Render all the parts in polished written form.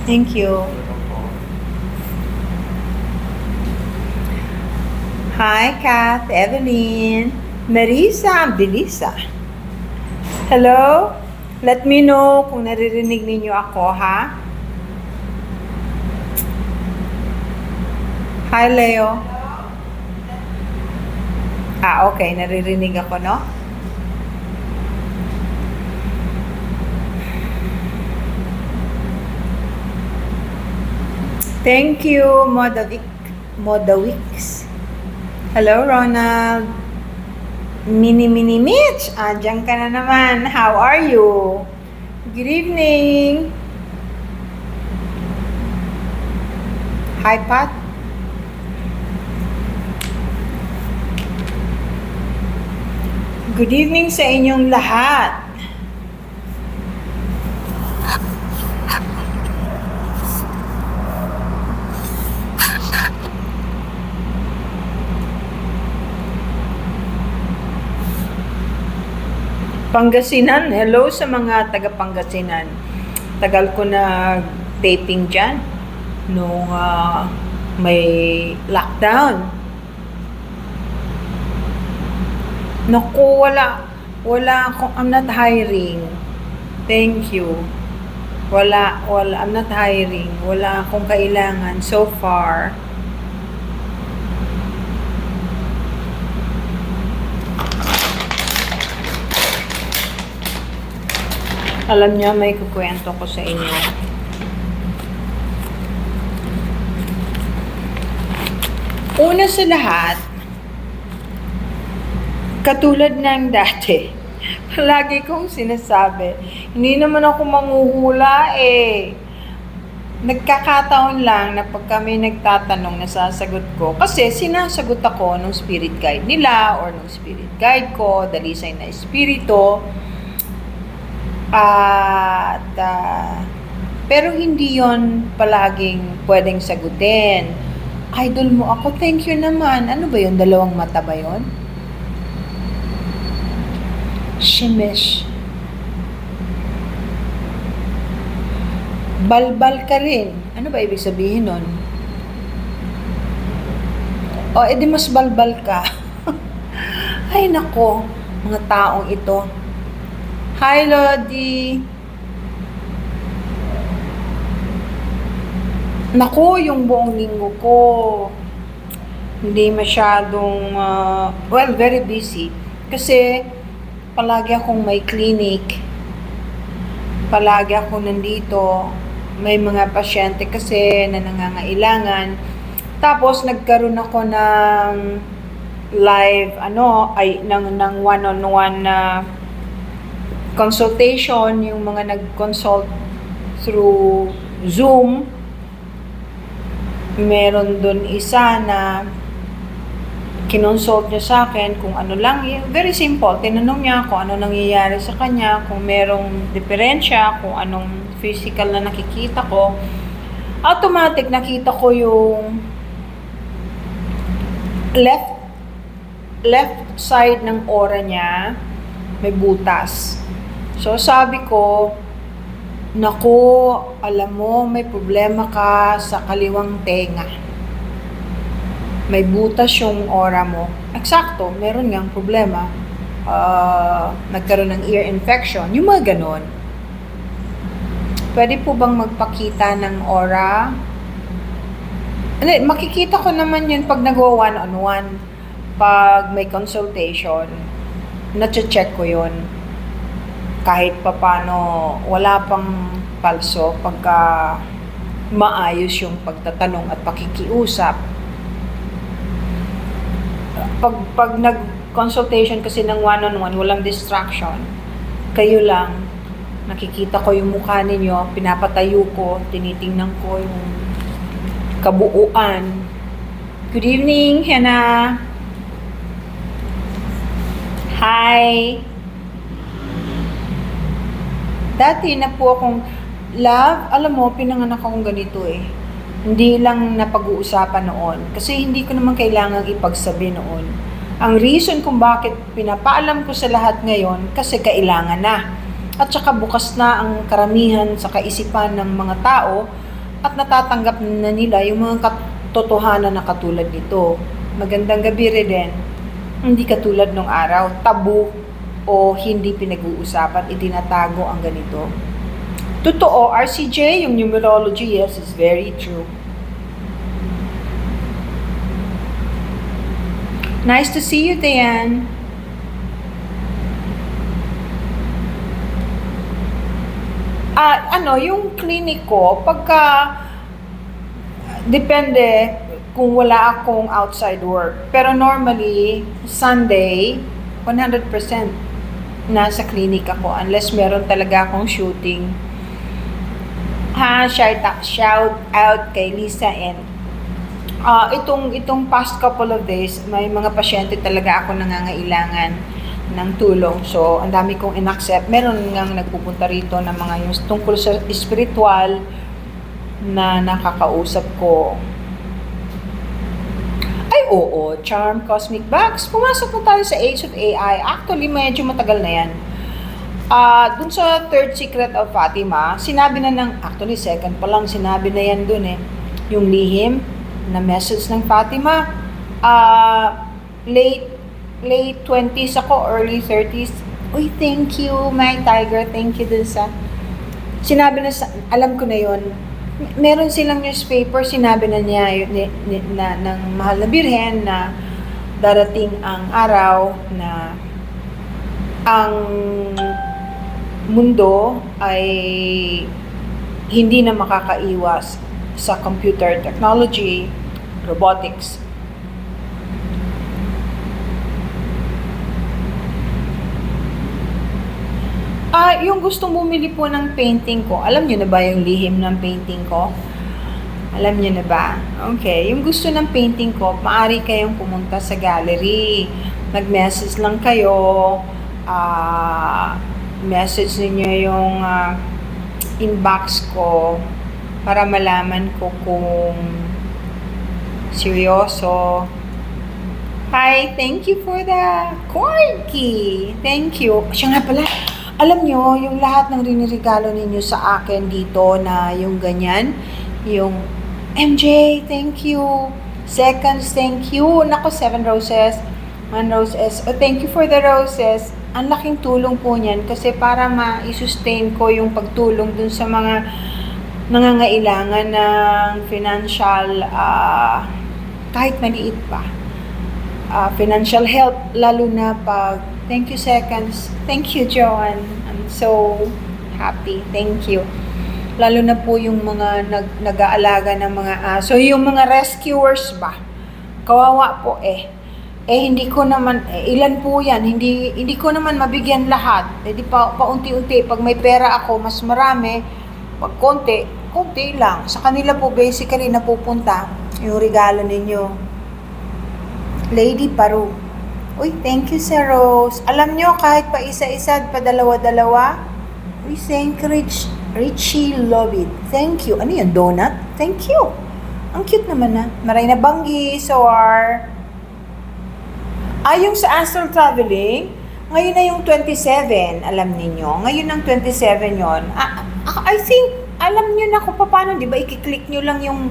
Thank you. Hi, Kath, Evelyn, Marisa, Belisa. Hello? Let me know kung naririnig ninyo ako, ha? Hi, Leo. Okay, naririnig ako, no? Thank you, Modawix. Hello, Ronald. Mini Mitch. Diyan ka na naman. How are you? Good evening. Hi, Pat. Good evening sa inyong lahat. Pangasinan, hello sa mga taga Pangasinan. Tagal ko na taping dyan nung may lockdown. Naku, wala akong, I'm not hiring. Thank you. I'm not hiring. Wala akong kailangan so far. Alam niyo, may kukwento ko sa inyo. Una sa lahat, katulad ng dati, lagi kong sinasabi, hindi naman ako manghuhula eh. Nagkakataon lang na pag kami nagtatanong, nasasagot ko. Kasi sinasagot ako ng spirit guide nila or ng spirit guide ko, dalisay na espiritu. Pero hindi yon palaging pwedeng sagutin. Idol mo ako, thank you naman. Ano ba yun? Dalawang mata ba yun? Shemesh. Balbal ka rin. Ano ba ibig sabihin nun? Edi mas balbal ka. Ay nako, mga taong ito. Hi, Lodi. Naku, yung buong linggo ko, hindi masyadong, very busy. Kasi, palagi akong may clinic. Palagi akong nandito. May mga pasyente kasi na nangangailangan. Tapos, nagkaroon ako ng live, ng one-on-one na consultation, yung mga nag-consult through Zoom. Meron dun isa na kinonsult niya sa akin kung ano lang, very simple. Tinanong niya kung ano nangyayari sa kanya, kung merong diferensya, kung anong physical na nakikita ko. Automatic nakita ko yung left side ng aura niya may butas. So, sabi ko, naku, alam mo, may problema ka sa kaliwang tenga. May butas yung aura mo. Eksakto, meron ngang problema. Nagkaroon ng ear infection. Yung mga ganon. Pwede po bang magpakita ng aura? Makikita ko naman yun pag nag-o one-on-one. Pag may consultation, na-check ko yun. Kahit papano wala pang palso pagka maayos yung pagtatanong at pakikiusap. Pag nag-consultation kasi ng one-on-one, walang distraction. Kayo lang, nakikita ko yung mukha ninyo, pinapatayo ko, tinitingnan ko yung kabuuan. Good evening, Hannah. Hi. Dati na po akong, love, alam mo, pinanganak akong ganito eh. Hindi lang napag-uusapan noon. Kasi hindi ko naman kailangang ipagsabi noon. Ang reason kung bakit pinapaalam ko sa lahat ngayon, kasi kailangan na. At saka bukas na ang karamihan sa kaisipan ng mga tao at natatanggap na nila yung mga katotohanan na katulad nito. Magandang gabi rin. Hindi katulad nung araw, tabu o hindi pinag-uusapan, itinatago ang ganito. Totoo, RCJ, yung numerology, yes, is very true. Nice to see you, Dayan. Yung clinic ko, pagka, depende kung wala akong outside work. Pero normally, Sunday, 100% nasa clinic ako unless meron talaga akong shooting. Shout out kay Lisa and itong past couple of days, may mga pasyente talaga ako nangangailangan ng tulong. So, ang dami kong in-accept. Meron ngang nagpupunta rito ng mga yung tungkol sa spiritual na nakakausap ko. Ay, oo, Charm Cosmic Box. Pumasok po tayo sa Age of AI. Actually, medyo matagal na yan. Dun sa Third Secret of Fatima, sinabi na actually second pa lang, sinabi na yan dun eh. Yung lihim na message ng Fatima. Late 20s ako, early 30s. Uy, thank you, my tiger. Thank you dun sa... Sinabi na, alam ko na yon. Meron silang newspaper, sinabi na niya ng mahal na birhen na darating ang araw na ang mundo ay hindi na makakaiwas sa computer technology, robotics. Yung gustong bumili po ng painting ko, alam niyo na ba yung lihim ng painting ko? Alam niyo na ba? Okay, yung gusto ng painting ko, maaari kayong pumunta sa gallery. Mag-message lang kayo, message niyo yung inbox ko para malaman ko kung seryoso. Hi, thank you for the corky. Thank you. Siya nga pala. Alam nyo, yung lahat ng rinirigalo ninyo sa akin dito na yung ganyan, yung MJ, thank you. Seconds, thank you. Nako, 7 roses. 1 roses. Oh, thank you for the roses. Ang laking tulong po niyan kasi para ma-sustain ko yung pagtulong dun sa mga nangangailangan ng financial, kahit maliit pa. Financial help, lalo na pag thank you, Seconds. Thank you, Joan. I'm so happy. Thank you. Lalo na po yung mga nag-aalaga ng mga aso. Yung mga rescuers ba? Kawawa po eh. Hindi ko naman, ilan po yan? Hindi ko naman mabigyan lahat. Di paunti-unti. Pag may pera ako, mas marami. Pag konti lang. Sa kanila po basically napupunta yung regalo ninyo. Lady Paru. Uy, thank you, Sir Rose. Alam nyo, kahit pa isa-isa at pa dalawa-dalawa, we thank Richie Love It. Thank you. Ano yan, donut? Thank you. Ang cute naman na. Maray na banggi, Soar. Yung sa astral traveling, ngayon na yung 27, alam ninyo. Ngayon ang 27 yon. I think, alam nyo na kung paano, di ba, i-click nyo lang yung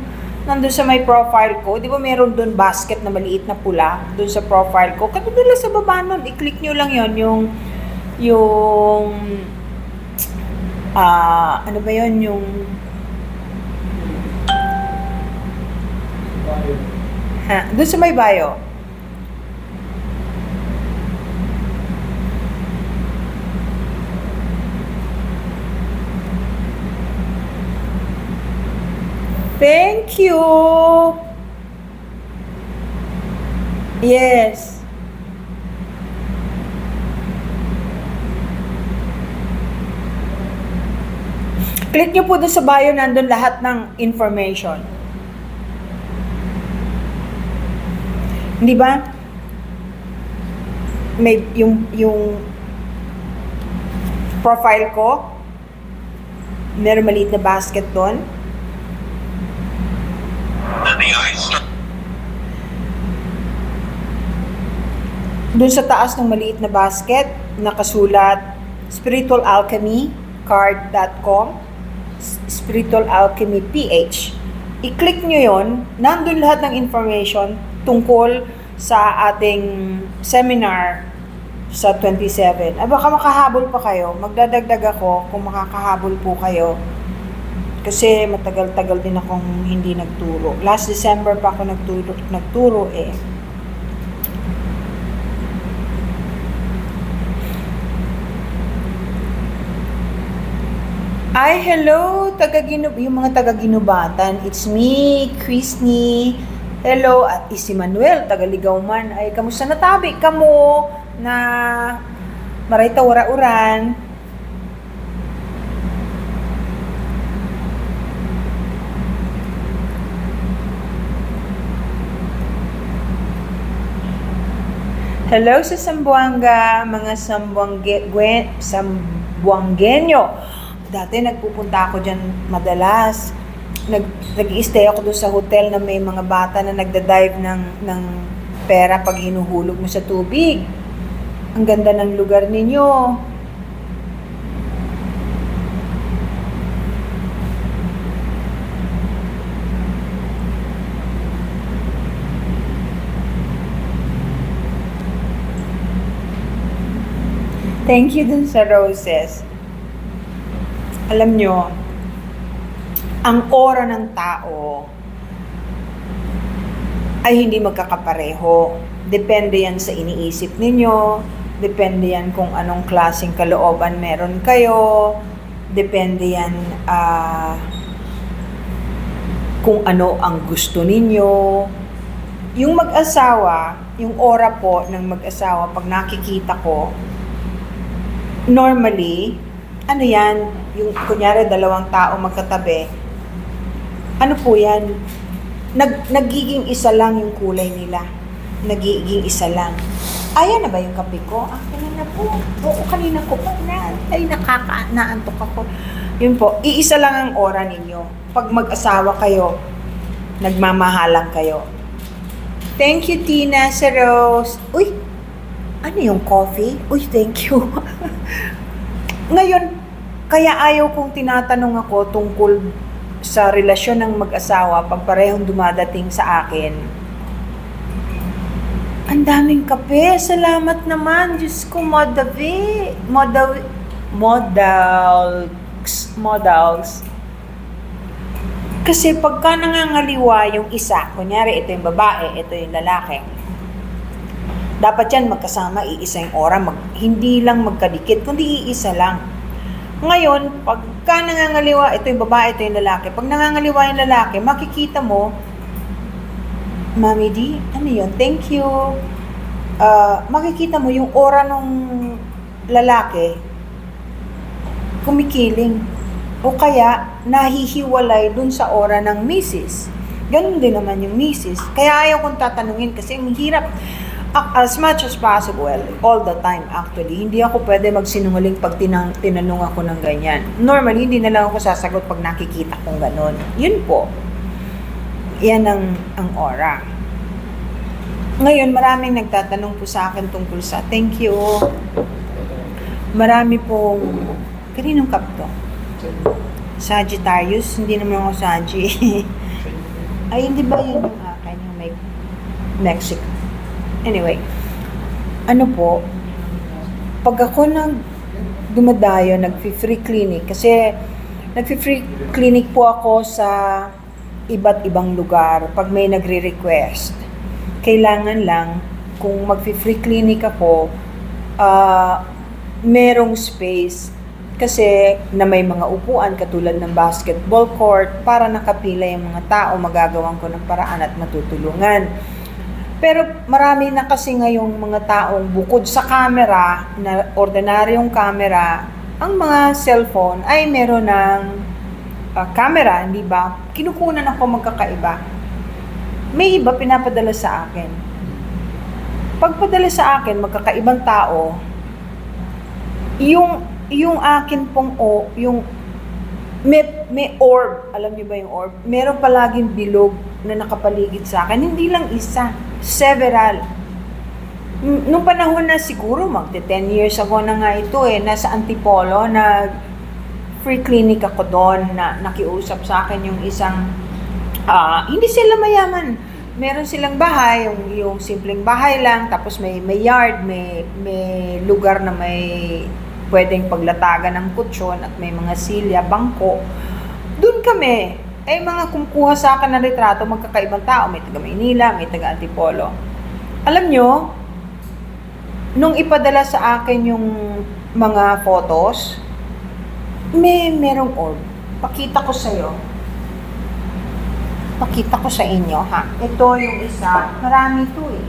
nandun sa may profile ko, di ba meron doon basket na maliit na pula doon sa profile ko. Katulad sa baba nun, i-click nyo lang yon yung ano ba yon yung doon sa may bio. Thank you. Yes. Click nyo po doon sa bio, nandun lahat ng information. Hindi ba? May yung profile ko, meron maliit na basket doon. Doon sa taas ng maliit na basket, nakasulat spiritualalchemycard.com. Spiritual Alchemy PH. I-click nyo yon, nandun lahat ng information tungkol sa ating seminar sa 27. Baka makahabol pa kayo, magdadagdag ako kung makakahabol po kayo. Kasi matagal-tagal din akong hindi nagturo. Last December pa ako nagturo eh. Ay, hello, yung mga taga-Ginubatan. It's me, Chrisney. Hello, at si Manuel, taga-Ligaw man. Ay, kamusta na tabi ka mo na maray tawara-uran? Hello sa Sambuanga, mga Sambuangenyo. Dati nagpupunta ako dyan madalas. Nag-i-stay ako doon sa hotel na may mga bata na nagda-dive ng pera pag hinuhulog mo sa tubig. Ang ganda ng lugar ninyo. Thank you dun sa roses. Alam nyo, ang aura ng tao ay hindi magkakapareho. Depende yan sa iniisip ninyo, depende yan kung anong klaseng kalooban meron kayo, depende yan kung ano ang gusto ninyo. Yung mag-asawa, yung aura po ng mag-asawa, pag nakikita ko, normally, ano yan, yung kunyari dalawang tao magkatabi, ano po yan, nagiging isa lang yung kulay nila. Nagiging isa lang. Ayan na ba yung kape ko? Akin na po. Oo, kanina ko pa na. Ay, naantok ako. Yun po, iisa lang ang aura ninyo. Pag mag-asawa kayo, nagmamahalang kayo. Thank you, Tina, sa Rose. Uy, ano yung coffee? Uy, thank you. Ngayon, kaya ayaw kong tinatanong ako tungkol sa relasyon ng mag-asawa pag parehong dumadating sa akin. Ang daming kape. Salamat naman. Diyos ko, modals. Kasi pagka nangangaliwa yung isa, kunyari ito yung babae, ito yung lalaki, dapat yan magkasama, iisa yung aura, hindi lang magkadikit, kundi iisa lang. Ngayon, pagka nangangaliwa, ito yung babae, ito yung lalaki. Pag nangangaliwa yung lalaki, makikita mo, Mami D, ano yun? Thank you. Makikita mo yung aura ng lalaki, kumikiling. O kaya, nahihiwalay dun sa aura ng misis. Ganun din naman yung misis. Kaya ayaw kong tatanungin kasi ang hirap. As much as possible, all the time actually, hindi ako pwede magsinungaling pag tinanong ako ng ganyan. Normally, hindi na lang ako sasagot pag nakikita kong ganon. Yun po. Yan ang aura. Ngayon, maraming nagtatanong po sa akin tungkol sa thank you. Marami pong, kaninong cup to? Sagittarius, hindi naman ako Saggy. Ay, hindi ba yun yung akin, yung may Mexico? Anyway, ano po, pag ako dumadayo, nag-free clinic, kasi nag-free clinic po ako sa iba't ibang lugar pag may nagre-request. Kailangan lang, kung mag-free clinic ako, merong space kasi na may mga upuan katulad ng basketball court para nakapila yung mga tao, magagawan ko ng paraan at matutulungan. Pero marami na kasi ngayong mga taong bukod sa camera, na ordinaryong camera, ang mga cellphone ay meron ng camera, hindi ba? Kinukunan ako magkakaiba. May iba pinapadala sa akin. Pagpadala sa akin, magkakaibang tao, yung akin pong yung may orb, alam niyo ba yung orb? Meron palaging bilog na nakapaligid sa akin, hindi lang isa, several. Nung panahon na siguro 10 years ago na nga ito nasa Antipolo, free clinic ako doon na nakiusap sa akin yung isang, hindi sila mayaman. Meron silang bahay, yung simpleng bahay lang, tapos may yard, may lugar na may pwedeng paglatagan ng kutsyon at may mga silya, bangko. Doon kami, mga kumukuha sa akin ng retrato, magkakaibang tao, may taga Maynila, may taga Antipolo. Alam nyo, nung ipadala sa akin yung mga photos, merong orb. Pakita ko sa'yo. Pakita ko sa inyo, ha? Ito yung isa. Marami to eh.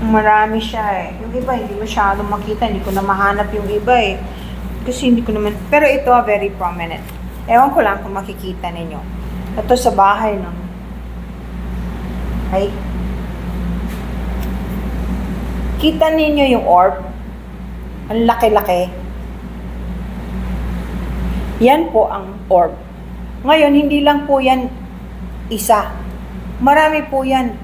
Marami siya eh. Yung iba, hindi masyadong makita. Hindi ko na mahanap yung iba eh. Kasi hindi ko naman... Pero ito, very prominent. Ewan ko lang kung makikita ninyo. Ito sa bahay, no? Ay. Kita ninyo yung orb? Ang laki-laki. Yan po ang orb. Ngayon, hindi lang po yan isa. Marami po yan.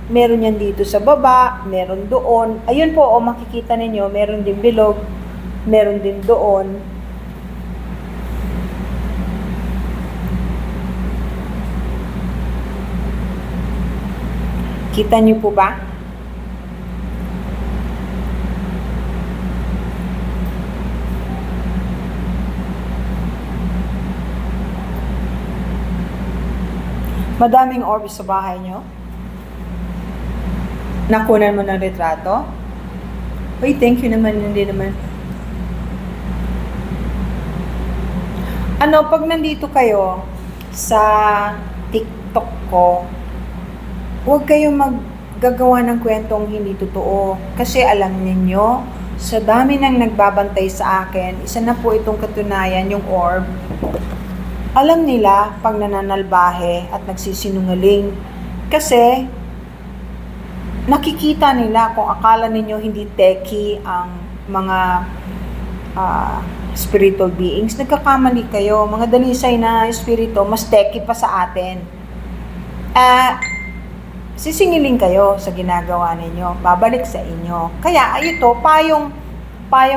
Meron yan dito sa baba, meron doon. Ayun po, makikita ninyo, meron din bilog, meron din doon. Kita niyo po ba? Madaming orb sa bahay nyo? Nakunan mo ng retrato? Uy, thank you naman, hindi naman. Pag nandito kayo sa TikTok ko, huwag kayong maggagawa ng kwentong hindi totoo. Kasi alam ninyo, sa dami nang nagbabantay sa akin, isa na po itong katunayan, yung orb. Alam nila pag nananalbahe at nagsisinungaling. Kasi, nakikita nila kung akala ninyo hindi techie ang mga spiritual beings. Nagkakamali kayo. Mga dalisay na espiritu, mas techie pa sa atin. Sisingiling kayo sa ginagawa ninyo. Babalik sa inyo. Kaya, ito, payong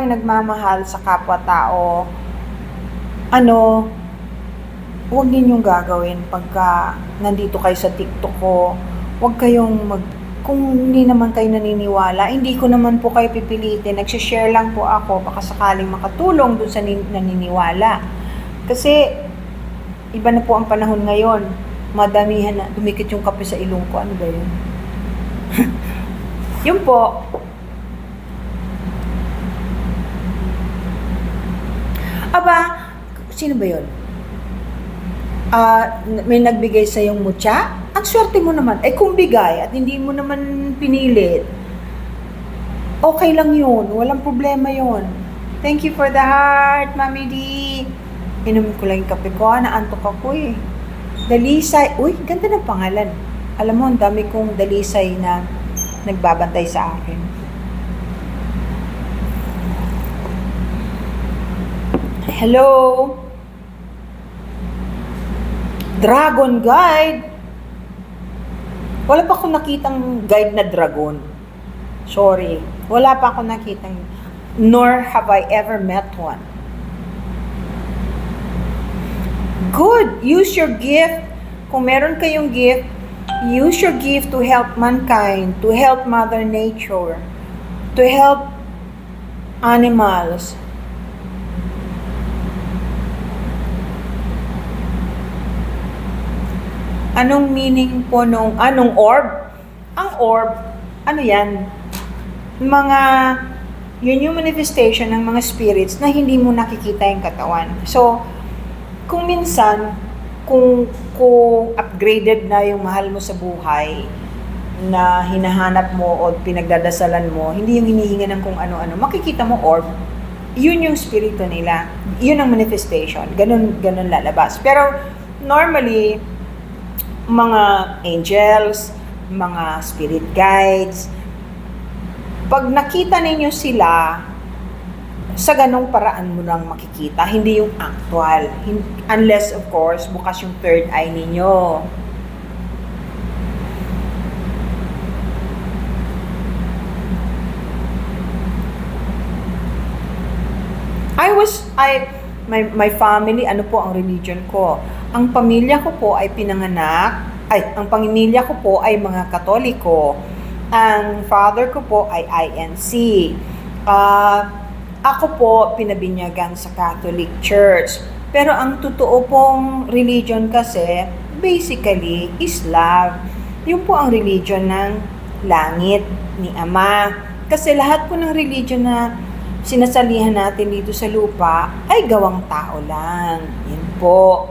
nagmamahal sa kapwa-tao. Huwag ninyong gagawin pagka nandito kayo sa TikTok ko. Huwag kayong kung hindi naman kayo naniniwala, hindi ko naman po kayo pipilitin. Nagsishare lang po ako, baka sakaling makatulong dun sa naniniwala. Kasi, iba na po ang panahon ngayon. Madamihan na, dumikit yung kape sa ilong ko. Ano ba yun? Yun po. Aba, sino ba yun? May nagbigay sa yung mutya, ang swerte mo naman. Kung bigay at hindi mo naman pinilit, okay lang yun. Walang problema yun. Thank you for the heart, Mami D. Inumin ko lang yung kape ko. Naantok ako eh. Dalisay. Uy, ganda ng pangalan. Alam mo, ang dami kong dalisay na nagbabantay sa akin. Hello? Dragon guide. Wala pa akong nakitang guide na dragon. Sorry. Wala pa akong nakitang, nor have I ever met one. Good. Use your gift. Kung meron kayong gift, use your gift to help mankind, to help Mother Nature, to help animals. Anong meaning po anong orb? Ang orb, ano yan? Yun yung manifestation ng mga spirits na hindi mo nakikita yung katawan. So, kung minsan, kung upgraded na yung mahal mo sa buhay, na hinahanap mo o pinagdadasalan mo, hindi yung hinihinga ng kung ano-ano, makikita mo orb, yun yung spirito nila. Yun ang manifestation. Ganun lalabas. Pero, normally, mga angels, mga spirit guides, pag nakita ninyo sila, sa ganong paraan mo lang makikita, hindi yung actual. Unless, of course, bukas yung third eye ninyo. My family, ano po ang religion ko? Ang pamilya ko po ay ang pamilya ko po ay mga Katoliko. Ang father ko po ay INC. Ako po pinabinyagan sa Catholic Church. Pero ang totoo pong religion kasi, basically, is love. Yun po ang religion ng langit ni Ama. Kasi lahat po ng religion na sinasalihan natin dito sa lupa ay gawang tao lang. Yan po.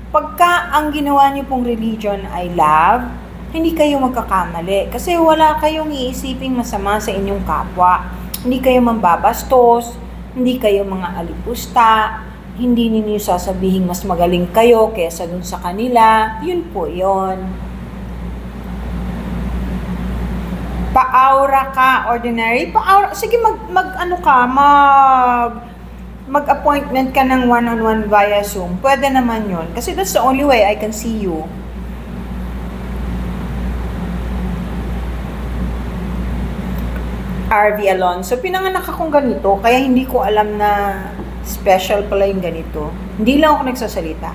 Pagka ang ginawa niyo pong religion ay love, hindi kayo magkakamali. Kasi wala kayong iisiping masama sa inyong kapwa. Hindi kayo mambabastos, hindi kayo mga alipusta, hindi ninyo sasabihin mas magaling kayo kaysa dun sa kanila. Yun po yun. Pa-aura ka, ordinary. Pa-aura, sige mag-appointment ka ng one-on-one via Zoom. Pwede naman yun. Kasi that's the only way I can see you. RV Alonso, pinanganak akong ganito, kaya hindi ko alam na special pala yung ganito. Hindi lang ako nagsasalita.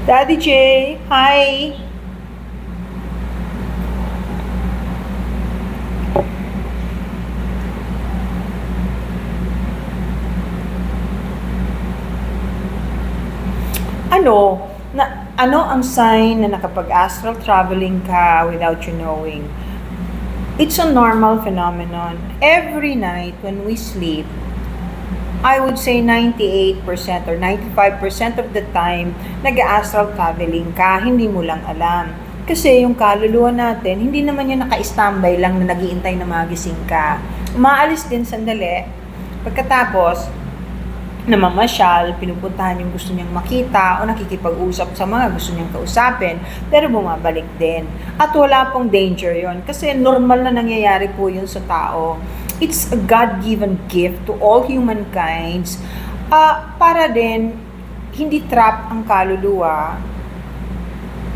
Daddy J, hi! Ano ang sign na nakapag-astral traveling ka without you knowing? It's a normal phenomenon. Every night when we sleep, I would say 98% or 95% of the time, nag-astral traveling ka, hindi mo lang alam. Kasi yung kaluluwa natin, hindi naman yun naka-standby lang na nag-iintay na magising ka. Umaalis din sandali. Pagkatapos, namamasyal, pinupuntahan yung gusto niyang makita o nakikipag-usap sa mga gusto niyang kausapin, pero bumabalik din. At wala pong danger yon kasi normal na nangyayari po yun sa tao. It's a God-given gift to all humankinds para din hindi trap ang kaluluwa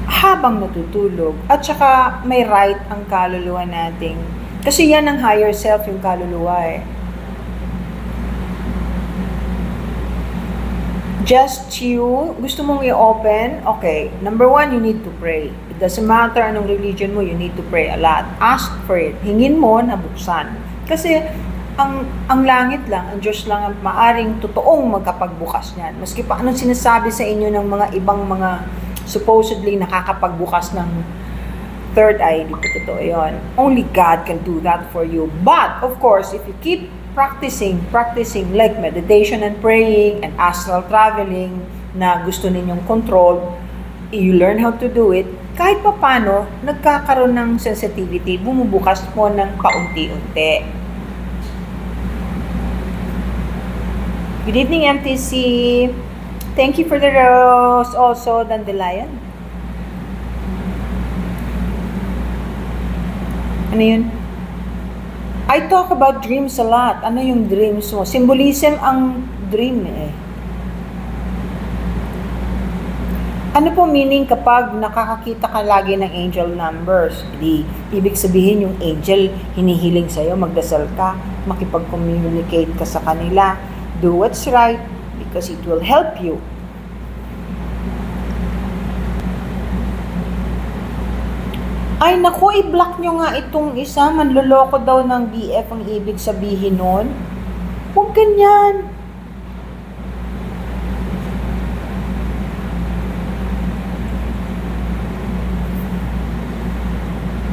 habang natutulog. At saka may right ang kaluluwa natin. Kasi yan ang higher self, yung kaluluwa eh. Just you, gusto mong i-open, okay, number 1, you need to pray. It doesn't matter anong religion mo, you need to pray a lot. Ask for it. Hingin mo na buksan. Kasi, ang langit lang, ang Diyos lang ang maaring totoong magkapagbukas niyan. Maski pa anong sinasabi sa inyo ng mga ibang mga supposedly nakakapagbukas ng third eye, di po totoo yun. Only God can do that for you. But, of course, if you keep practicing like meditation and praying and astral traveling na gusto ninyong control, you learn how to do it, kahit pa paano, nagkakaroon ng sensitivity, bumubukas mo ng paunti-unti. Good evening, MTC. Thank you for the rose also, Dandelion. Ano yun? I talk about dreams a lot. Ano yung dreams mo? Symbolism ang dream eh. Ano po meaning kapag nakakakita ka lagi ng angel numbers? Ibig sabihin yung angel hinihiling sa'yo, magdasal ka, makipag-communicate ka sa kanila. Do what's right because it will help you. Ay naku, i-block nyo nga itong isa, manloloko daw ng BF ang ibig sabihin nun. Huwag ganyan.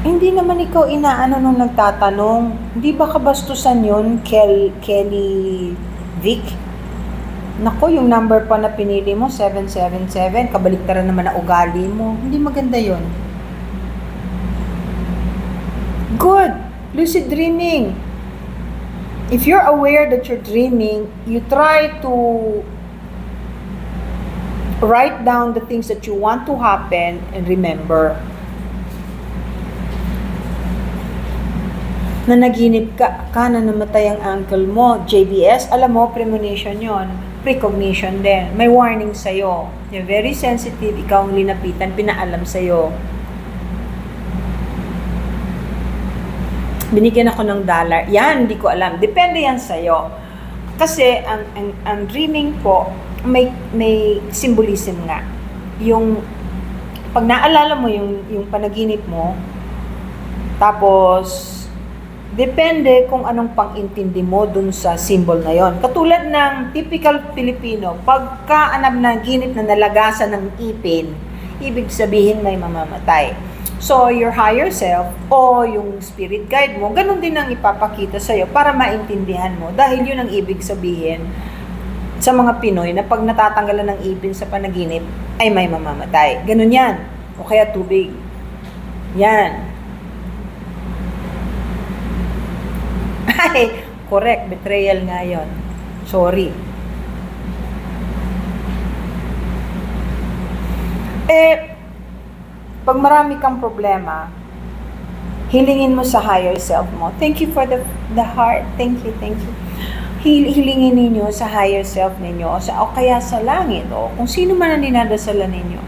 Hindi naman ikaw inaano nung nagtatanong. Hindi ba kabastusan yun, Kelly Vic? Naku, yung number pa na pinili mo, 777, kabaliktaran naman na ugali mo. Hindi maganda yun. Good. Lucid dreaming. If you're aware that you're dreaming, you try to write down the things that you want to happen and remember. Na naginip ka na namatay ang uncle mo, JBS, alam mo, premonition yon, precognition din. May warning sa'yo. You're very sensitive, ikaw ang linapitan, pinaalam sa'yo. binigyan ako ng dollar. Yan, hindi ko alam. Depende yan sa'yo. Kasi ang dreaming po, may symbolism nga. Yung, pag naalala mo yung panaginip mo, tapos, depende kung anong pang-intindi mo dun sa symbol na yon. Katulad ng typical Filipino, pagka ginip na nalagasan ng ipin, ibig sabihin may mamamatay. So, your higher self o yung spirit guide mo, ganun din ang ipapakita sa'yo para maintindihan mo. Dahil yun ang ibig sabihin sa mga Pinoy na pag natatanggalan ng ipin sa panaginip, ay may mamamatay. Ganun yan. O kaya tubig. Yan. Ay, correct. Betrayal nga yun. Sorry. Pag marami kang problema, hilingin mo sa higher self mo. Thank you for the heart. Thank you. Hilingin ninyo sa higher self ninyo o kaya sa langit o kung sino man ang dinadasalan ninyo.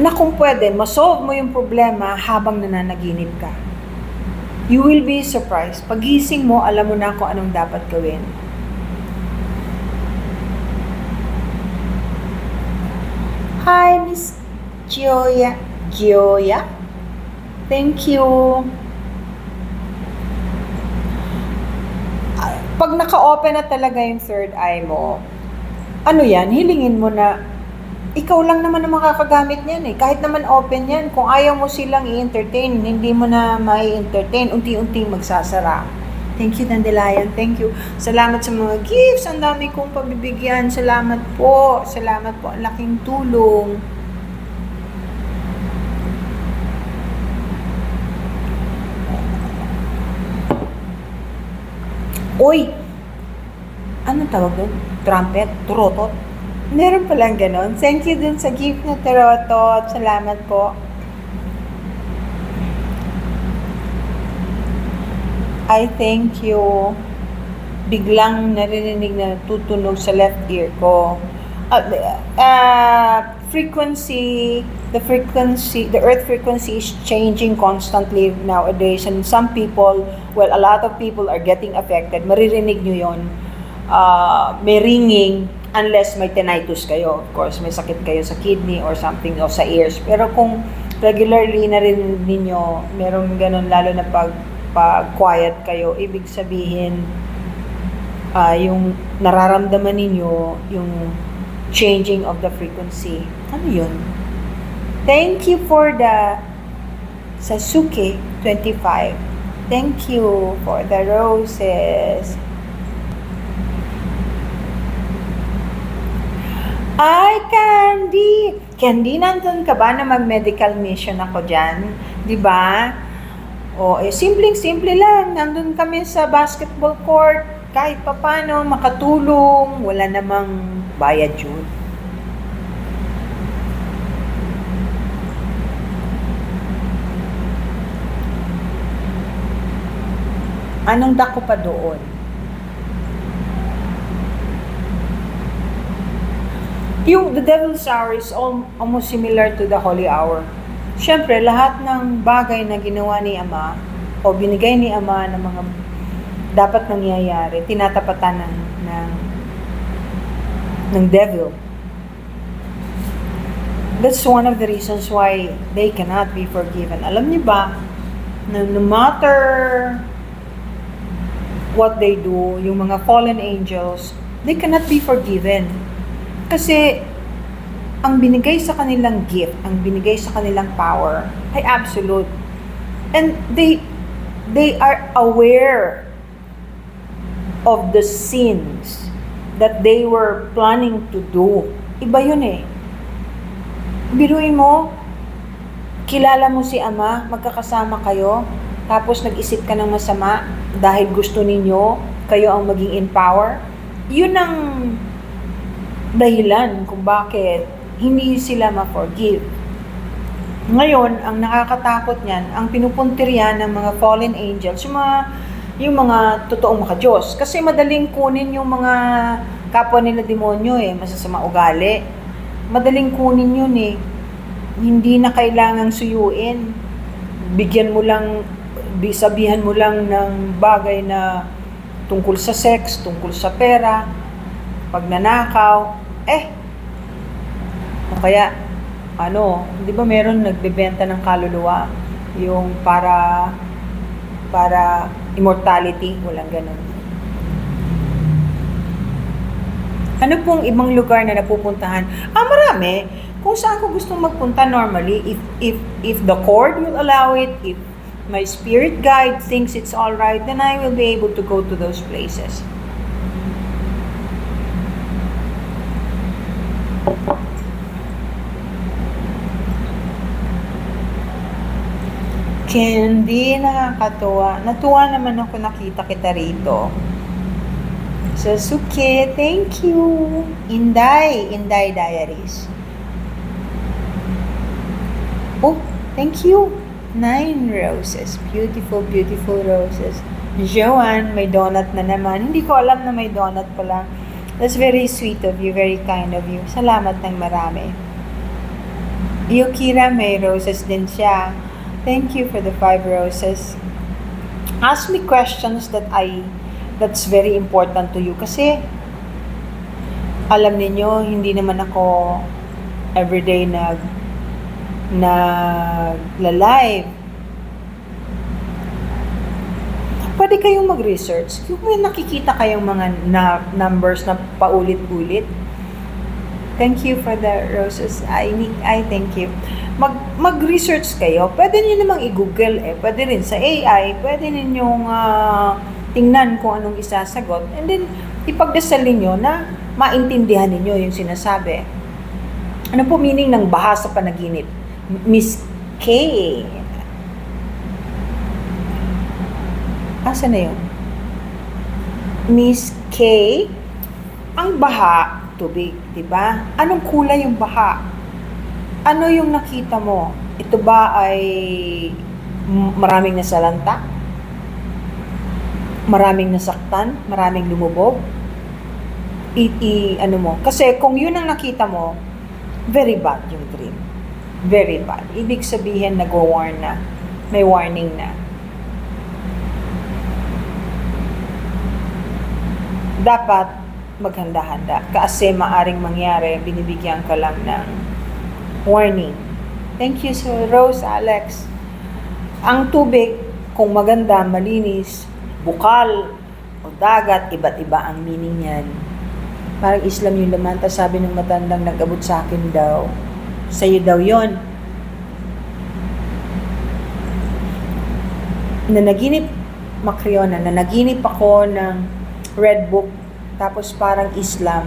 Na kung pwede, masolve mo yung problema habang nananaginip ka. You will be surprised. Pagising mo, alam mo na kung anong dapat gawin. Hi, Miss Gioia. Thank you. Pag naka-open na talaga yung third eye mo, ano yan, hilingin mo na ikaw lang naman ang makakagamit niyan eh. Kahit naman open yan, kung ayaw mo silang i-entertain, hindi mo na mai-entertain, unti-unting magsasara. Thank you, Dandelion. Thank you. Salamat sa mga gifts. Ang dami kong pabibigyan. Salamat po. Salamat po. Ang laking tulong. Uy! Anong tawag doon? Trumpet? Turotot? Meron palang ganon. Thank you dun sa gift na turotot. Salamat po. I thank you. Biglang narinig na tutunog sa left ear ko. The earth frequency is changing constantly nowadays, and some people, a lot of people are getting affected. Maririnig nyo yun. May ringing, unless may tinnitus kayo. Of course, may sakit kayo sa kidney or something, o sa ears. Pero kung regularly narinig ninyo, meron ganun, lalo na pag quiet kayo, ibig sabihin, yung nararamdaman ninyo, yung changing of the frequency. Ano yun? Thank you for the Sasuke 25. Thank you for the roses. Ay, Candy! Candy, nandun ka ba na mag-medical mission ako dyan? Diba? O, simpleng-simple lang. Nandun kami sa basketball court. Kahit papano, makatulong. Wala namang bayad yun. Anong dako pa doon? The devil's hour is almost similar to the holy hour. Siyempre, lahat ng bagay na ginawa ni Ama o binigay ni Ama ng mga dapat nangyayari, tinatapatan ng devil. That's one of the reasons why they cannot be forgiven. Alam niyo ba, no matter what they do, yung mga fallen angels, they cannot be forgiven. Kasi ang binigay sa kanilang gift, ang binigay sa kanilang power ay absolute. And they are aware of the sins that they were planning to do. Iba yun eh. Biruin mo, kilala mo si Ama, magkakasama kayo, tapos nag-isip ka ng masama dahil gusto ninyo, kayo ang maging in power. Yun ang dahilan kung bakit hindi sila ma-forgive. Ngayon, ang nakakatakot niyan, ang pinupuntiryan ng mga fallen angels, yung mga totoong maka-Diyos. Kasi madaling kunin yung mga kapwa nila demonyo eh, masasama ugali. Madaling kunin yun eh. Hindi na kailangang suyuin. bigyan mo lang, sabihan mo lang ng bagay na tungkol sa sex, tungkol sa pera, pagnanakaw, o kaya, di ba meron nagbebenta ng kaluluwa, yung para immortality, walang ganun. Ano pong ibang lugar na napupuntahan? Marami. Kung saan ko gustong magpunta normally, if the Lord will allow it, if my spirit guide thinks it's all right, then I will be able to go to those places. Candy, nakakatuwa. Natuwa naman ako nakita kita rito. Sasuke, thank you. Inday Diaries. Oh, thank you. 9 roses. Beautiful, beautiful roses. Joanne, may donut na naman. Hindi ko alam na may donut pala. That's very sweet of you, very kind of you. Salamat ng marami. Yukira, may roses din siya. Thank you for the 5 roses. Ask me questions that's very important to you. Kasi, alam niyo hindi naman ako everyday nagla-live. Pwede kayong mag-research. Kung may nakikita kayong mga numbers na paulit-ulit, thank you for the roses. I thank you. Mag-research kayo. Pwede niyo namang i-google Pwede rin sa AI. Pwede ninyong tingnan kung anong isasagot. And then, ipagdasal niyo na maintindihan niyo yung sinasabi. Ano po meaning ng baha sa panaginip? Miss K. Asa na yun? Miss K, ang baha, tubig, di ba? Anong kulay yung baha? Ano yung nakita mo? Ito ba ay maraming nasalanta? Maraming nasaktan? Maraming lumubog? Ano mo? Kasi kung yun ang nakita mo, very bad yung dream. Very bad. Ibig sabihin, nag-warn na. May warning na. Dapat maghanda-handa. Kasi maaring mangyari, binibigyan ka lang ng warning. Thank you, Sir Rose, Alex. Ang tubig, kung maganda, malinis, bukal, o dagat, iba't iba ang meaning yan. Parang Islam yung laman, tas sabi ng matandang nag-abot sa akin daw, sa'yo daw yon. Nanaginip, Macriona, nanaginip ako ng red book, tapos parang Islam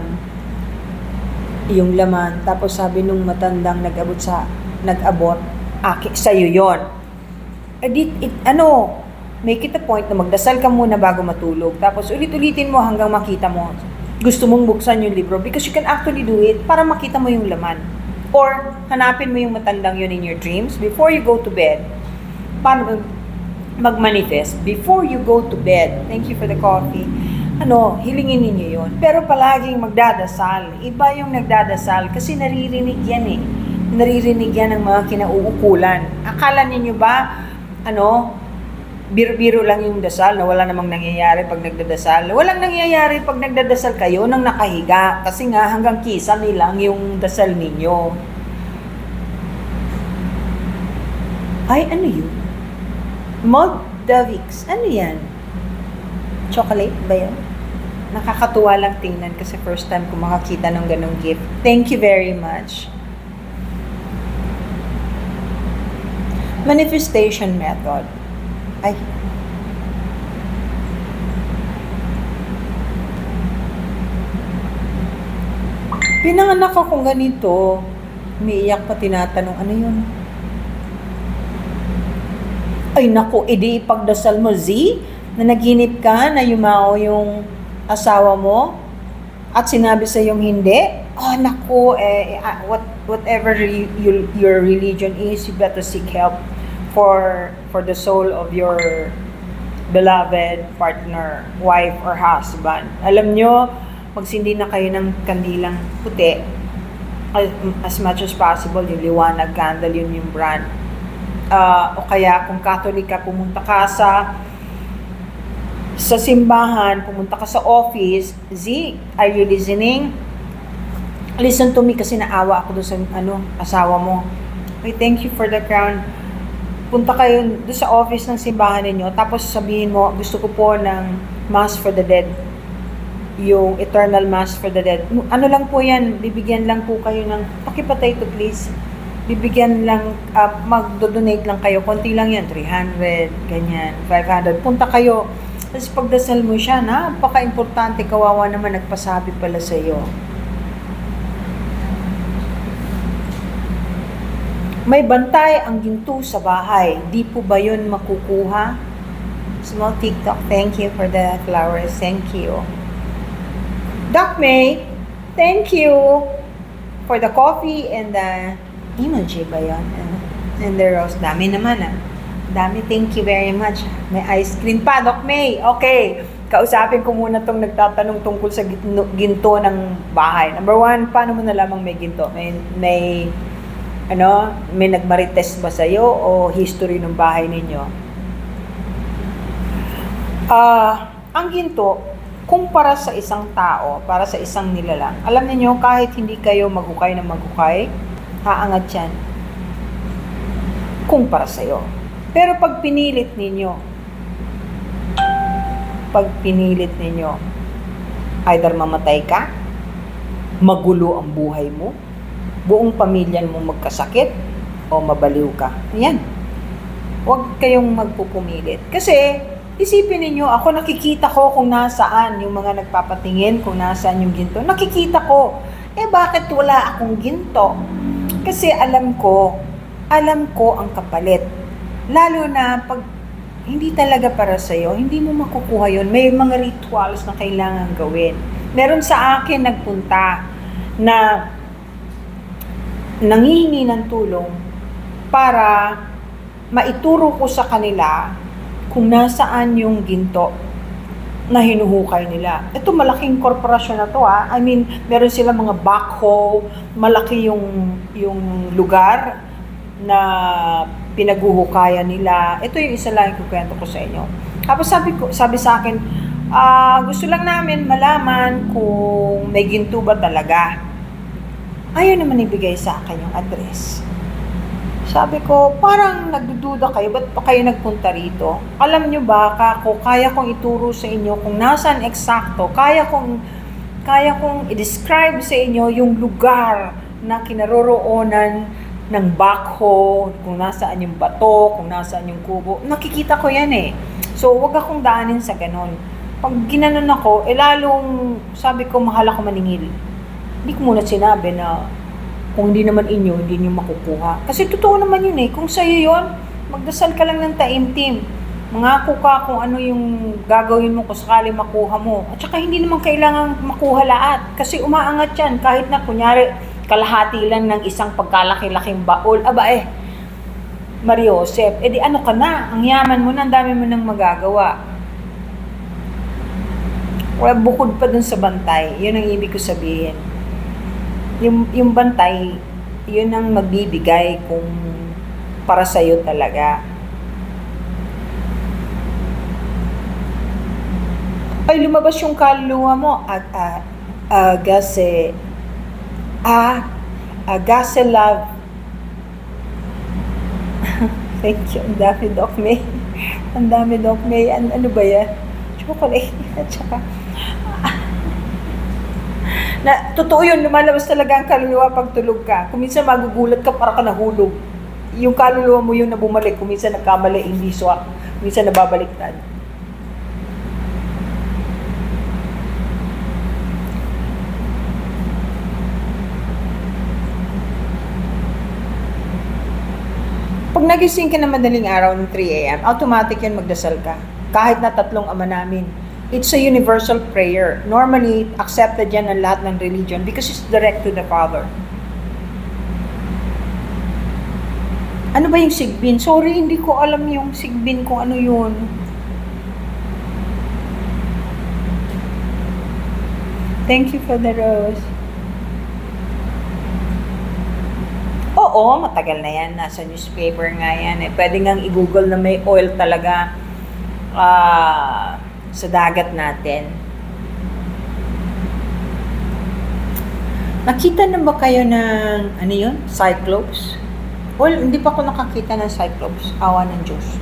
yung laman, tapos sabi nung matandang nag-abot, sa'yo yon. Make it a point na magdasal ka muna bago matulog, tapos ulit-ulitin mo hanggang makita mo gusto mong buksan yung libro, because you can actually do it para makita mo yung laman. Or, hanapin mo yung matandang yun in your dreams before you go to bed. Paano mag-manifest? Before you go to bed, thank you for the coffee, hilingin ninyo yun. Pero palaging magdadasal. Iba yung nagdadasal kasi naririnig yan Naririnig yan ng mga kinauukulan. Akala ninyo ba, biro-biro lang yung dasal na wala namang nangyayari pag nagdadasal? Walang nangyayari pag nagdadasal kayo nang nakahiga. Kasi nga hanggang kisame lang yung dasal ninyo. Ay, ano yun? Moldavix. Ano yan? Chocolate ba yun? Nakakatuwa lang tingnan kasi first time ko makakita ng ganong gift. Thank you very much. Manifestation method. Ay. Pinanganak akong ganito. Umiiyak pa, tinatanong, ano yun? Ay naku, edi ipagdasal mo, Z, na naginip ka na yumao yung asawa mo at sinabi sa yung hindi. Oh naku, whatever your religion is, you better seek help for the soul of your beloved partner, wife or husband. Alam nyo, magsindi na kayo ng kandilang puti as much as possible. Yung liwanag candle, yun yung brand. O kaya kung Catholic ka, pumunta ka sa simbahan, pumunta ka sa office. Z, are you listening? Listen to me kasi naawa ako doon sa asawa mo. Okay, thank you for the crown. Punta kayo doon sa office ng simbahan ninyo, tapos sabihin mo, gusto ko po ng Mass for the Dead. Yung Eternal Mass for the Dead. Ano lang po yan, bibigyan lang po kayo ng, pakipatay to please. Bibigyan lang, magdo-donate lang kayo, konti lang yan, 300, ganyan, 500. Punta kayo. Tapos pagdasal mo siya, napaka-importante, kawawa naman nagpasabi pala sa iyo. May bantay ang ginto sa bahay. Di po ba yun makukuha? Small TikTok, thank you for the flowers. Thank you. Doc May, thank you for the coffee and the emoji ba yun? And the rose. Dami naman Dami, thank you very much. May ice cream pa, Doc May. Okay, kausapin ko muna tong nagtatanong tungkol sa ginto ng bahay. Number 1, paano mo nalamang may ginto? May nagmarites ba sa'yo o history ng bahay ninyo? Ang ginto, kumpara sa isang tao, para sa isang nilalang, alam niyo kahit hindi kayo maghukay ng maghukay, haangat yan. Kumpara sa'yo. Pero pag pinilit ninyo, either mamatay ka, magulo ang buhay mo, buong pamilya mo magkasakit, o mabaliw ka. Ayan. Huwag kayong magpupumilit. Kasi, isipin ninyo, ako nakikita ko kung nasaan yung mga nagpapatingin, kung nasaan yung ginto. Nakikita ko. Bakit wala akong ginto? Kasi alam ko ang kapalit. Lalo na pag hindi talaga para sa'yo, hindi mo makukuha yun. May mga rituals na kailangan gawin. Meron sa akin nagpunta na nanghihingi ng tulong para maituro ko sa kanila kung nasaan yung ginto na hinuhukay nila. Ito malaking korporasyon na to I mean, meron sila mga backhoe, malaki yung lugar na pinaghuhukayan nila. Ito yung isa lang yung kukwento ko sa inyo. Tapos sabi sa akin, gusto lang namin malaman kung may ginto ba talaga. Ayaw naman ibigay sa akin yung address. Sabi ko, parang nagdududa kayo, ba't pa kayo nagpunta rito? Alam nyo ba, kaya kong ituro sa inyo kung nasaan eksakto, kaya kong i-describe sa inyo yung lugar na kinaroroonan ng backhoe, kung nasaan yung bato, kung nasaan yung kubo. Nakikita ko yan So, wag akong daanin sa ganon. Pag ginanon ako, lalong sabi ko, mahal ako maningil. Hindi ko muna sinabi na kung hindi naman inyo, hindi nyo makukuha. Kasi totoo naman yun Kung sa'yo yun, magdasal ka lang ng taimtim. Mangako ka kung ano yung gagawin mo kung sakali makuha mo. At saka hindi naman kailangan makuha lahat. Kasi umaangat yan. Kahit na kunyari, kalahati lang ng isang pagkalaki-laking baol. Mariosep, di ano ka na? Ang yaman mo na, ang dami mo nang magagawa. Bukod pa dun sa bantay, yun ang ibig ko sabihin. Yung bantay, yun ang magbibigay kung para sa'yo talaga. Ay, lumabas yung kaluluwa mo. Gase love. Thank you. Ang dami, Doc May. Ang dami, Doc May. Ano ba yan? Chocolate. At saka, totoo yun, lumalabas talaga ang kaluluwa pag tulog ka. Kung minsan magugulat ka, para ka nahulog. Yung kaluluwa mo yun na bumalik. Kung minsan nagkamali, hindi swak. Minsan nababaliktad. Pag nagising ka na madaling araw ng 3 a.m., automatic yan magdasal ka. Kahit na 3 Ama Namin. It's a universal prayer. Normally, accepted yan ng lahat ng religion because it's direct to the Father. Ano ba yung sigbin? Sorry, hindi ko alam yung sigbin kung ano yun. Thank you for the rose. Oo, matagal na yan. Nasa newspaper nga yan. Pwede ngang i-google na may oil talaga sa dagat natin. Nakita na ba kayo ng, ano yun? Cyclops? Well, hindi pa ako nakakita ng Cyclops. Awa ng Diyos.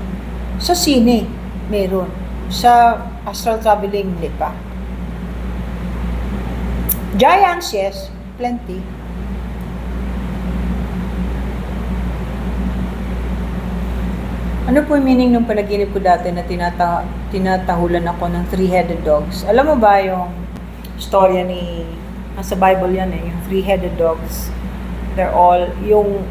Sa sine, meron. Sa astral traveling, hindi pa. Giants, yes. Plenty. Ano po yung meaning ng panaginip ko dati na tinatahulan ako ng three-headed dogs? Alam mo ba yung storya ni, nasa Bible yan yung three-headed dogs. They're all, yung,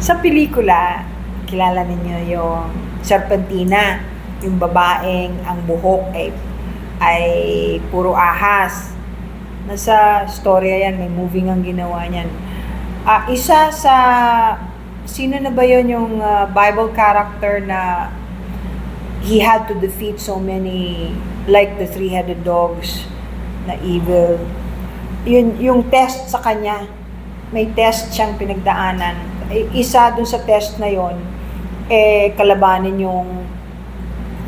sa pelikula, kilala ninyo yung Serpentina, yung babaeng ang buhok ay puro ahas. Nasa storya yan, may movie ang ginawa niyan. Isa sa, sino na ba yun yung Bible character na he had to defeat so many, like the three-headed dogs, na evil. Yun, yung test sa kanya, may test siyang pinagdaanan. Isa dun sa test na yon kalabanin yung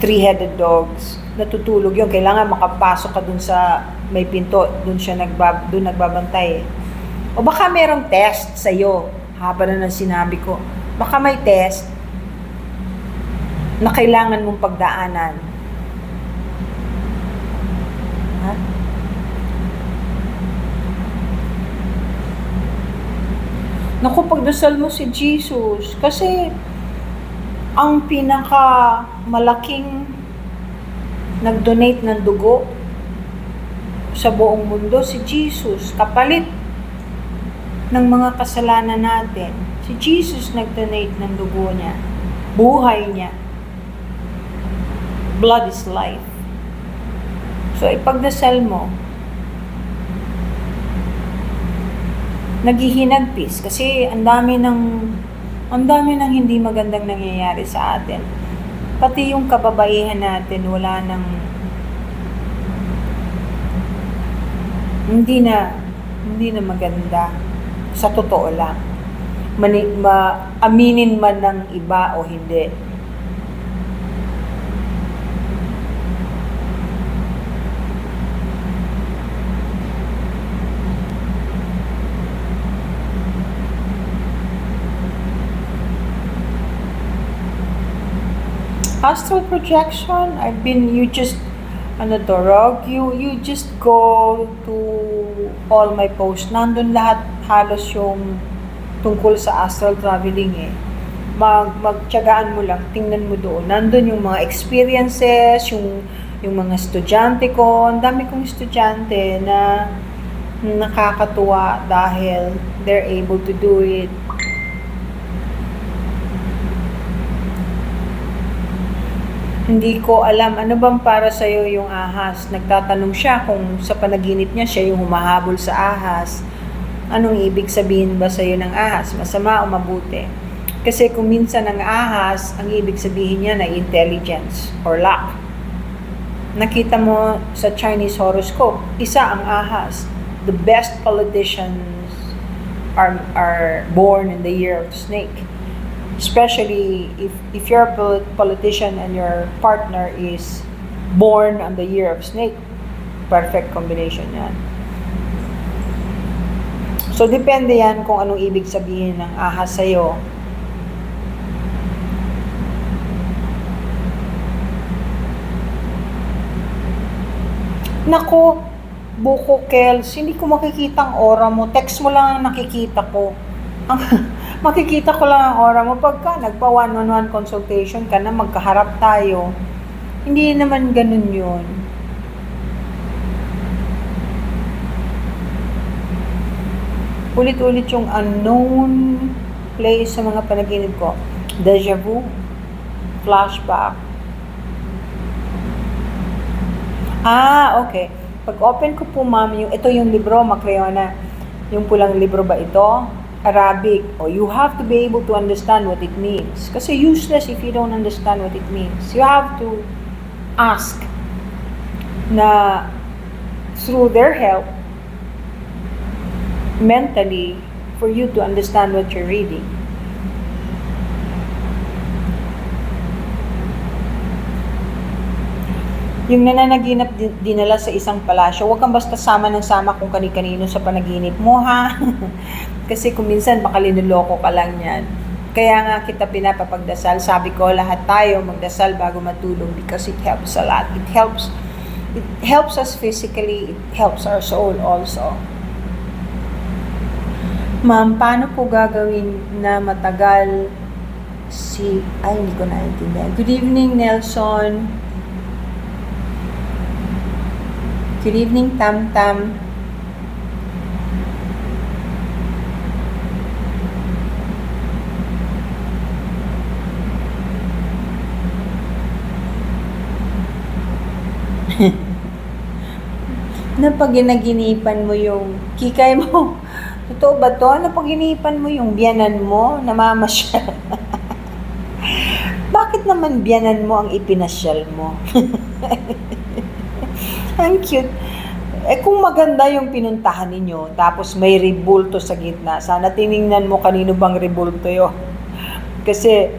three-headed dogs. Natutulog yun. Kailangan makapasok ka dun sa may pinto. Dun nagbabantay O baka merong test sa'yo. Haba na ng sinabi ko. Baka may test na kailangan mong pagdaanan. Ha? Naku, pagdasal mo si Jesus. Kasi ang pinaka malaking nag-donate ng dugo sa buong mundo si Jesus. Kapalit ng mga kasalanan natin. Si Jesus nag-donate ng dugo niya. Buhay niya. Blood is life. So, ipagdasal mo. Naghihinagpis kasi ang dami ng hindi magandang nangyayari sa atin. Pati yung kababaihan natin, wala nang hindi na maganda. Sa totoo lang. Aminin man ng iba o hindi. Astral projection, you just go to all my posts. Nandun lahat halos yung tungkol sa astral traveling magtiyagaan mo lang, tingnan mo doon. Nandun yung mga experiences, yung mga estudyante ko. Ang dami kong estudyante na nakakatuwa dahil they're able to do it. Hindi ko alam, ano bang para sa'yo yung ahas? Nagtatanong siya kung sa panaginip niya, siya yung humahabol sa ahas. Anong ibig sabihin ba sa'yo ng ahas? Masama o mabuti? Kasi kung minsan ang ahas, ang ibig sabihin niya na intelligence or luck. Nakita mo sa Chinese horoscope, isa ang ahas. The best politicians are born in the year of the snake. Especially if you're a politician and your partner is born on the year of snake. Perfect combination yan. So, depende yan kung anong ibig sabihin ng ahas sa'yo. Naku, Buko Kels, hindi ko makikita ang aura mo. Text mo lang ang nakikita ko. Makikita ko lang ang aura mo pagka nagpa one-on-one consultation ka na magkaharap tayo. Hindi naman ganun yun. Ulit-ulit yung unknown place sa mga panaginip ko. Deja vu, flashback. Okay. Pag open ko po, ma'am, ito yung libro, Macreona. Yung pulang libro ba ito? Arabic. You have to be able to understand what it means. Kasi useless if you don't understand what it means. You have to ask na through their help, mentally for you to understand what you're reading. Yung nananaginap dinala sa isang palasyo, huwag kang basta sama ng sama kung kani-kanino sa panaginip mo, ha? Kasi kung minsan baka linuloko ka lang yan. Kaya nga kita pinapapagdasal. Sabi ko, lahat tayo magdasal bago matulog because it helps a lot. It helps us physically, it helps our soul also. Ma'am, paano po gagawin na matagal hindi ko naintindihan. Good evening, Nelson. Good evening, Tam Tam. Napag-ginaginipan mo yung kikay mo. Totoo ba to? Napag-gininipan mo yung biyanan mo, namamasyal. Bakit naman biyanan mo ang ipinasyal mo? Ang cute. Kung maganda yung pinuntahan ninyo, tapos may rebulto sa gitna, sana tiningnan mo kanino bang rebulto yun. Kasi,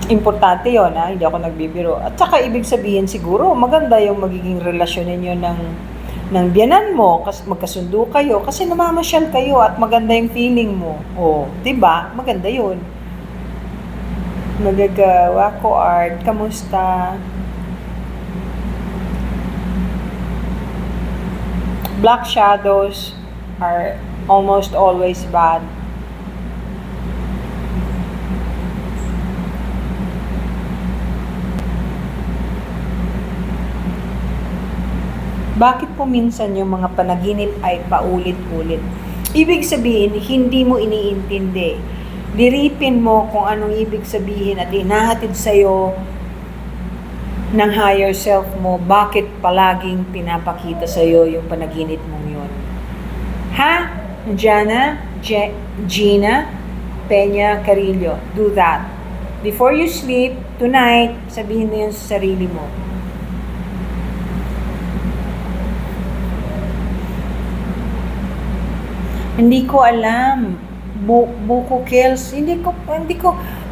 importante yun, ha? Hindi ako nagbibiro. At saka, ibig sabihin siguro, maganda yung magiging relasyon ninyo ng biyanan mo, kasi magkasundo kayo, kasi namamasyal kayo at maganda yung feeling mo. Diba? Maganda yun. Magagawa ko art. Kamusta? Black shadows are almost always bad. Bakit po minsan yung mga panaginip ay paulit-ulit? Ibig sabihin, hindi mo iniintindi. Diripin mo kung anong ibig sabihin at inahatid sa'yo ng higher self mo, bakit palaging pinapakita sa'yo yung panaginip mong yun. Ha? Gina Peña Carillo, do that. Before you sleep, tonight, sabihin mo yun sa sarili mo. Hindi ko alam. Buko kills. Hindi ko,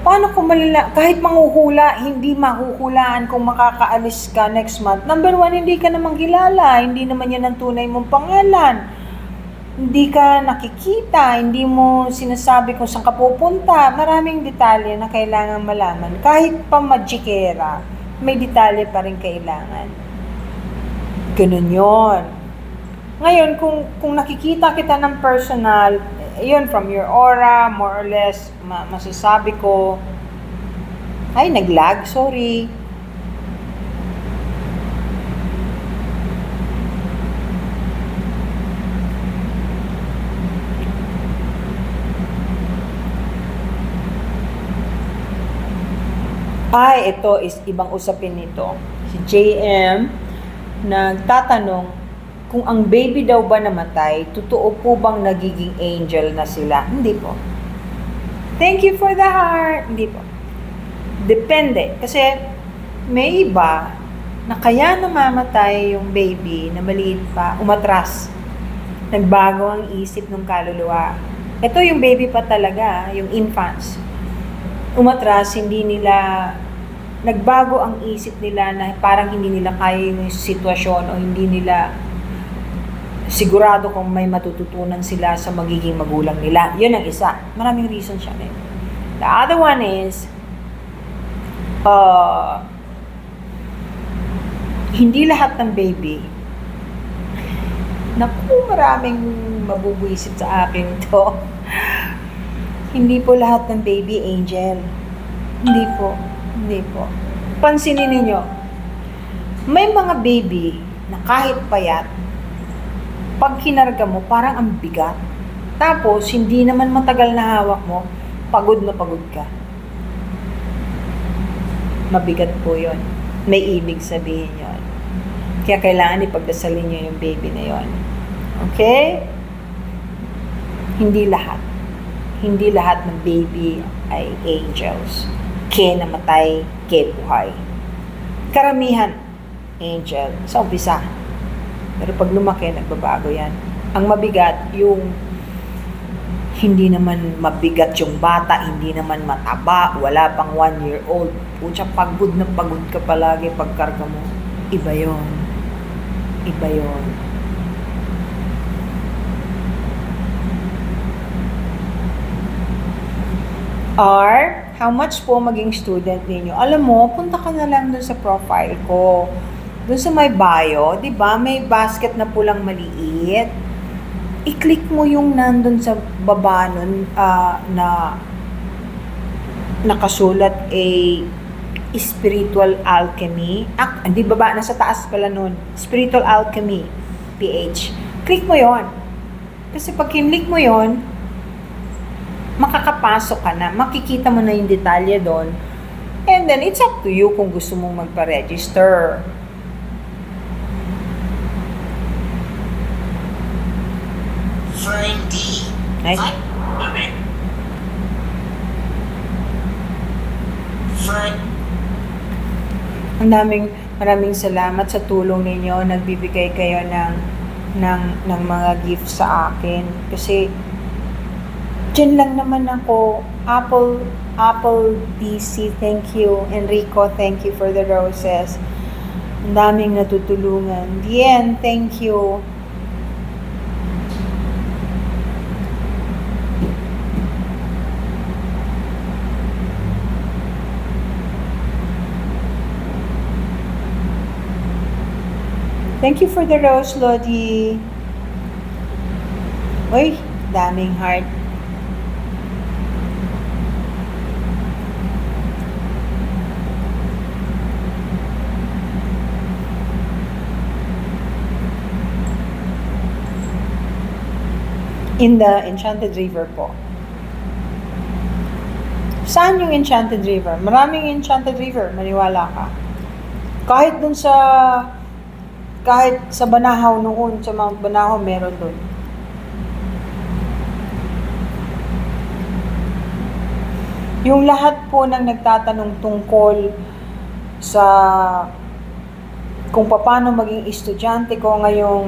paano ko malala, kahit manghuhula, hindi mahuhulaan kung makakaalis ka next month. Number one, hindi ka naman kilala. Hindi naman yan ang tunay mong pangalan. Hindi ka nakikita. Hindi mo sinasabi kung saan ka pupunta. Maraming detalye na kailangan malaman. Kahit pa magikera, may detalye pa rin kailangan. Ganun yon. Ngayon, kung nakikita kita ng personal, yun, from your aura, more or less, masasabi ko, ay, naglag, sorry. Ay, ito is ibang usapin nito. Si JM, nagtatanong, kung ang baby daw ba namatay, totoo po bang nagiging angel na sila? Hindi po. Thank you for the heart. Hindi po. Depende. Kasi may iba na kaya namamatay yung baby na maliit pa, umatras. Nagbago ang isip ng kaluluwa. Ito yung baby pa talaga, yung infants. Umatras, hindi nila, nagbago ang isip nila na parang hindi nila kaya yung sitwasyon o hindi nila sigurado kung may matututunan sila sa magiging magulang nila. Yun ang isa. Maraming reason siya. The other one is, hindi lahat ng baby, naku, maraming mabubwisit sa akin to. Hindi po lahat ng baby angel. Hindi po. Hindi po. Pansinin ninyo, may mga baby na kahit payat, pag kinarga mo, parang ang bigat. Tapos, hindi naman matagal na hawak mo, pagod na pagod ka. Mabigat po yon. May ibig sabihin yon. Kaya kailangan ipagdasalin nyo yung baby na yon. Okay? Hindi lahat. Hindi lahat ng baby ay angels. Ke namatay, ke buhay. Karamihan, angel. Sa umpisa. Pero pag lumaki, nagbabago yan. Ang mabigat, yung hindi naman mabigat yung bata, hindi naman mataba, wala pang 1-year-old. Pucha, pagod na pagod ka palagi pagkarga mo. Iba yon. Iba yon. Or, how much po maging student ninyo? Alam mo, punta ka na lang dun sa profile ko. Dun sa may bio, di ba, may basket na pulang maliit. I-click mo yung nandun sa baba nun na nakasulat Spiritual Alchemy. Hindi baba, nasa taas pala nun. Spiritual Alchemy PH. Click mo yon. Kasi pag kinlik mo yon, makakapasok ka na, makikita mo na yung detalye doon. And then, it's up to you kung gusto mong magpa-register. Nice. Maraming salamat sa tulong ninyo. Nagbibigay kayo ng mga gifts sa akin. Kasi, dyan lang naman ako. Apple DC, thank you. Enrico, thank you for the roses. Ang daming natutulungan. Dien, thank you. Thank you for the rose, Lodi. Uy, daming heart. In the Enchanted River po. Saan yung Enchanted River? Maraming Enchanted River, maniwala ka. Kahit sa Banahaw noon, sa Mount Banahaw, meron doon. Yung lahat po ng nagtatanong tungkol sa kung paano maging estudyante ko ngayong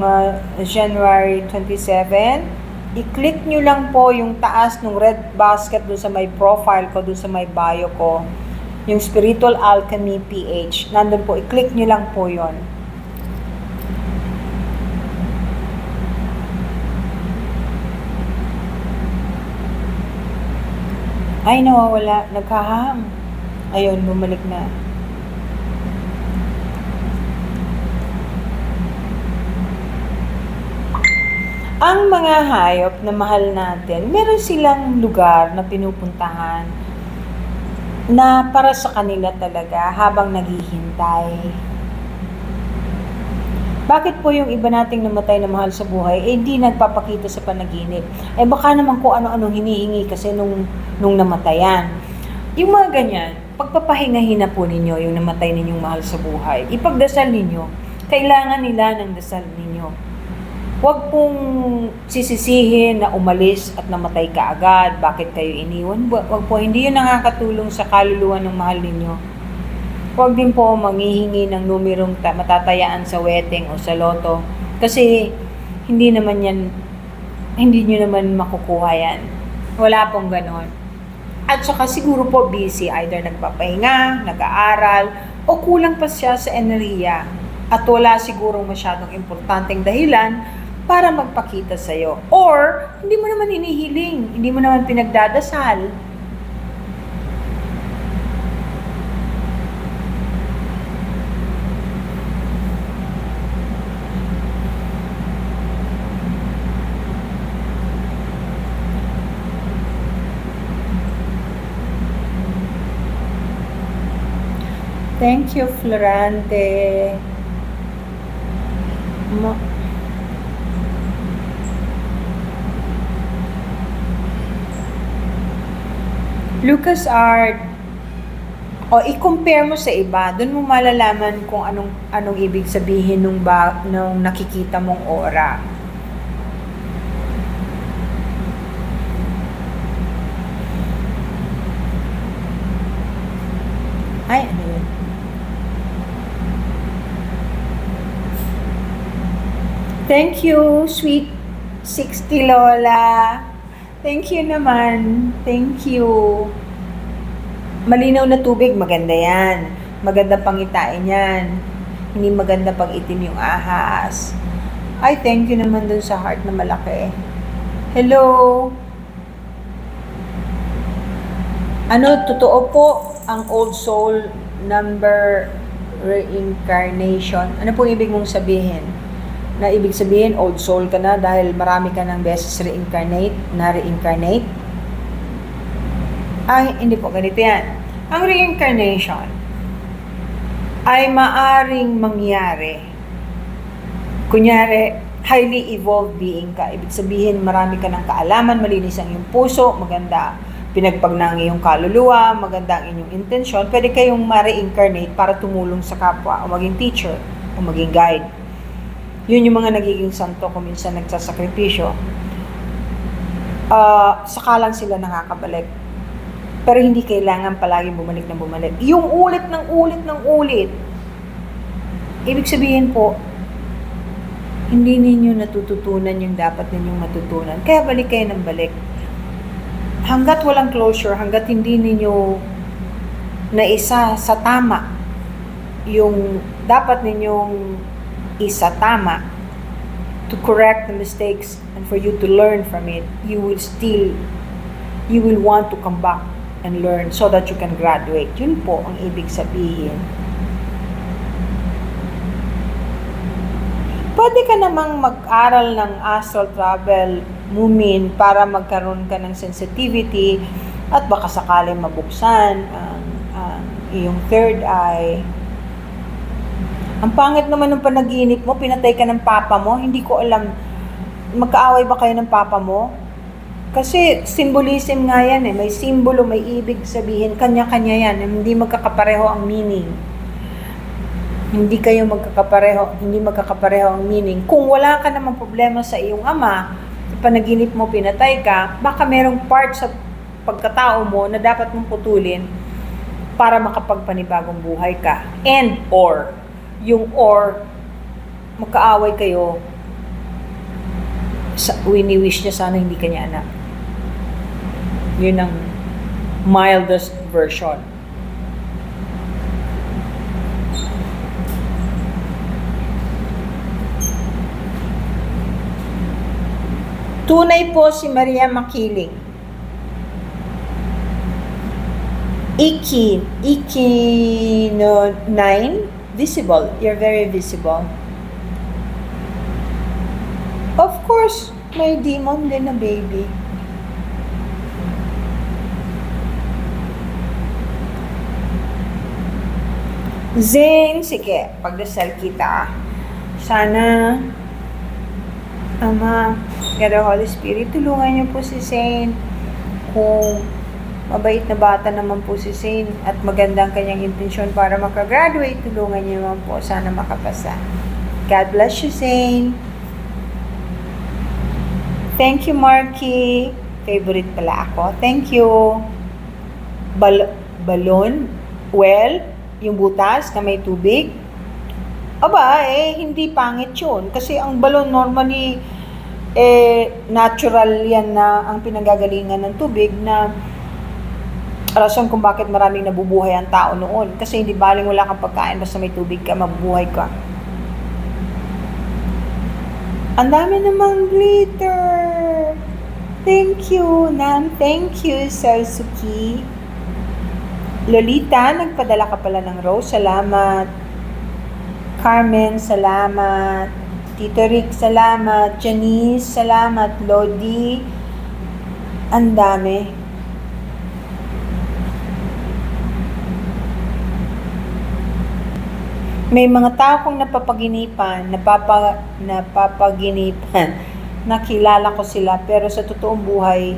January 27, i-click nyo lang po yung taas ng red basket doon sa may profile ko, doon sa may bio ko. Yung Spiritual Alchemy PH. Nandun po, i-click nyo lang po yon. Ay, nawawala. Nagkahang. Ayun, bumalik na. Ang mga hayop na mahal natin, meron silang lugar na pinupuntahan na para sa kanila talaga habang naghihintay. Bakit po yung iba nating namatay na mahal sa buhay, hindi nagpapakita sa panaginip? Baka naman kung ano-anong hinihingi kasi nung namatayan. Yung mga ganyan, pagpapahingahin na po ninyo yung namatay ninyong mahal sa buhay. Ipagdasal ninyo. Kailangan nila ng dasal ninyo. Huwag pong sisisihin na umalis at namatay ka agad. Bakit kayo iniwan? Huwag po, hindi yun nakakatulong sa kaluluwa ng mahal ninyo. Huwag din po manghihingi ng numerong matatayaan sa wedding o sa loto. Kasi hindi nyo naman makukuha yan. Wala pong ganon. At saka siguro po busy, either nagpapahinga, nag-aaral, o kulang pa siya sa enerhiya. At wala sigurong masyadong importanteng dahilan para magpakita sa'yo. Or, hindi mo naman hinihiling, hindi mo naman pinagdadasal. Thank you, Florante. Lucas Art, i-compare mo sa iba, doon mo malalaman kung anong ibig sabihin nung nakikita mong aura. Ay, ano yun? Thank you, sweet 60 Lola. Thank you naman. Thank you. Malinaw na tubig, maganda yan. Maganda pangitain yan. Hindi maganda pag itim yung ahas. Ay, thank you naman dun sa heart na malaki. Hello? Ano, totoo po ang old soul number reincarnation. Ano pong ibig mong sabihin? Na ibig sabihin, old soul ka na dahil marami ka ng beses reincarnate? Ay, hindi po, ganito yan. Ang reincarnation ay maaring mangyari. Kunyari, highly evolved being ka. Ibig sabihin, marami ka ng kaalaman, malinis ang iyong puso, maganda, pinagpag na ang iyong kaluluwa, maganda ang inyong intensyon. Pwede kayong ma-reincarnate para tumulong sa kapwa, o maging teacher, o maging guide. Yun yung mga nagiging santo kung minsan nagsasakripisyo. Saka lang sila nakakabalik. Pero hindi kailangan palaging bumalik na bumalik. Yung ulit ng ulit. Ibig sabihin po, hindi ninyo natututunan yung dapat ninyong matutunan. Kaya balik kayo ng balik. Hanggat walang closure, hanggat hindi ninyo naisa sa tama yung dapat ninyong isa tama to correct the mistakes and for you to learn from it, you will want to come back and learn so that you can graduate. Yun po ang ibig sabihin. Pwede ka namang mag-aral ng astral travel, Mumin, para magkaroon ka ng sensitivity at baka sakaling mabuksan ang iyong third eye. Ang pangit naman ng panaginip mo, pinatay ka ng papa mo, hindi ko alam, magkaaway ba kayo ng papa mo? Kasi symbolism nga yan eh, may simbolo, may ibig sabihin, kanya-kanya yan, hindi magkakapareho ang meaning. Hindi magkakapareho ang meaning. Kung wala ka namang problema sa iyong ama, sa panaginip mo pinatay ka, baka merong part sa pagkatao mo na dapat mong putulin para makapagpanibagong buhay ka. And or magkaaway kayo, wini-wish niya sana hindi kanya anak. Yun ang mildest version. Tunay po si Maria Makiling. Iki no 9. Visible. You're very visible. Of course, may demon din na baby. Zane, sige, pagdasal kita. Sana, Ama, God the Holy Spirit, tulungan niyo po si Zane. Kung mabait na bata naman po si Zane at maganda ang kanyang intensyon para makagraduate, tulungan niyo naman po, sana makapasa. God bless you, Zane. Thank you, Marky. Favorite pala ako. Thank you. Balon? Well, yung butas na may tubig? Aba, hindi pangit yun. Kasi ang balon normally, natural yan na ang pinanggagalingan ng tubig na rason kung bakit maraming nabubuhay ang tao noon. Kasi hindi baling wala kang pagkain, basta may tubig ka, mabubuhay ka. Ang dami namang glitter. Thank you, Nan. Thank you, Sarsuki. Lolita, nagpadala ka pala ng rose. Salamat. Carmen, salamat. Tito Rick, salamat. Janice, salamat. Lodi, ang dami. May mga tao kong napapaginipan, nakilala ko sila, pero sa totoong buhay,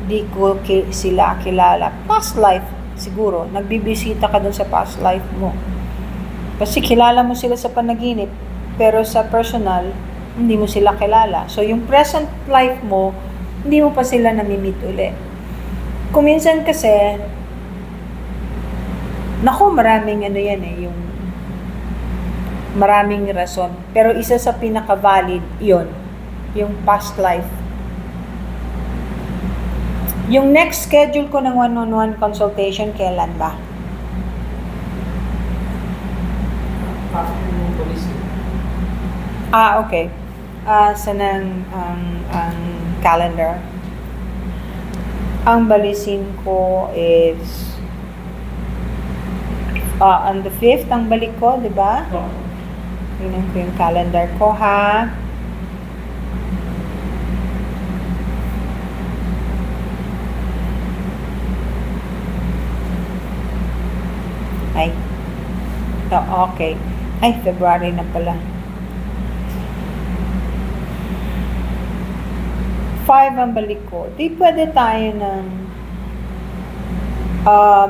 di ko sila kilala. Past life, siguro, nagbibisita ka dun sa past life mo. Kasi kilala mo sila sa panaginip, pero sa personal, hindi mo sila kilala. So, yung present life mo, hindi mo pa sila namimit uli. Kung minsan kasi, maraming yung Maraming rason. Pero isa sa pinaka-valid, yon yung past life. Yung next schedule ko ng one-on-one consultation, kailan ba? Okay. Saan ang calendar? Ang balisin ko is on the 5th ang balik ko, di ba? Tingnan ko yung calendar ko, ha? Ay. Okay. Ay, February na pala. 5 ang balik ko. Di pwede tayo ng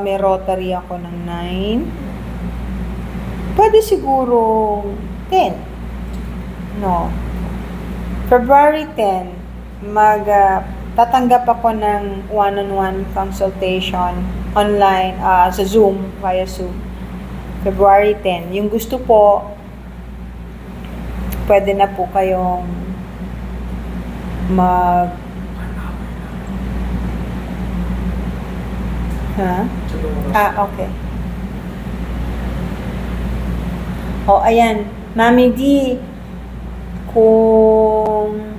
may rotary ako ng 9. Pwede siguro 10. No. February 10, tatanggap ako ng one-on-one consultation online sa Zoom, via Zoom. February 10. Yung gusto po, pwede na po kayong okay. Ayan. Mami D, kung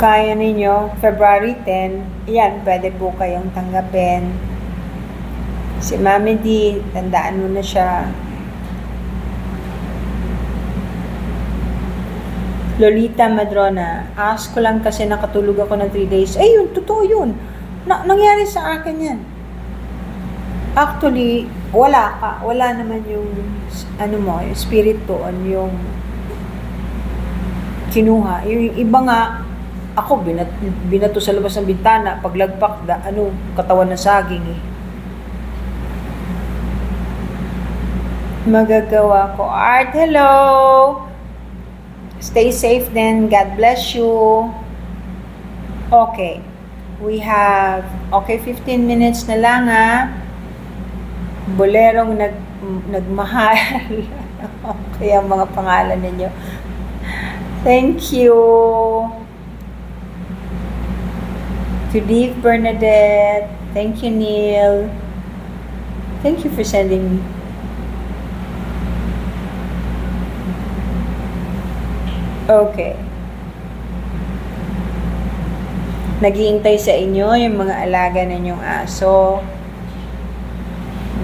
kaya ninyo, February 10, yan, pwede po kayong tanggapin. Si Mami D, tandaan mo na siya. Lolita Madrona, ask ko lang kasi nakatulog ako ng 3 days. Ay, yun, totoo yun. Nangyari sa akin yan. Actually, wala naman yung, yung spirit doon, yung kinuha. Yung iba nga, ako, binato sa labas ng bintana, paglagpak, katawan ng saging eh. Magagawa ko. Art, hello! Stay safe then. God bless you. Okay. We have, 15 minutes na lang ha. Bolerong nagmahal. Kaya mga pangalan ninyo. Thank you. To Dave Bernadette. Thank you, Neil. Thank you for sending me. Okay. Naghihintay sa inyo yung mga alaga ninyong aso.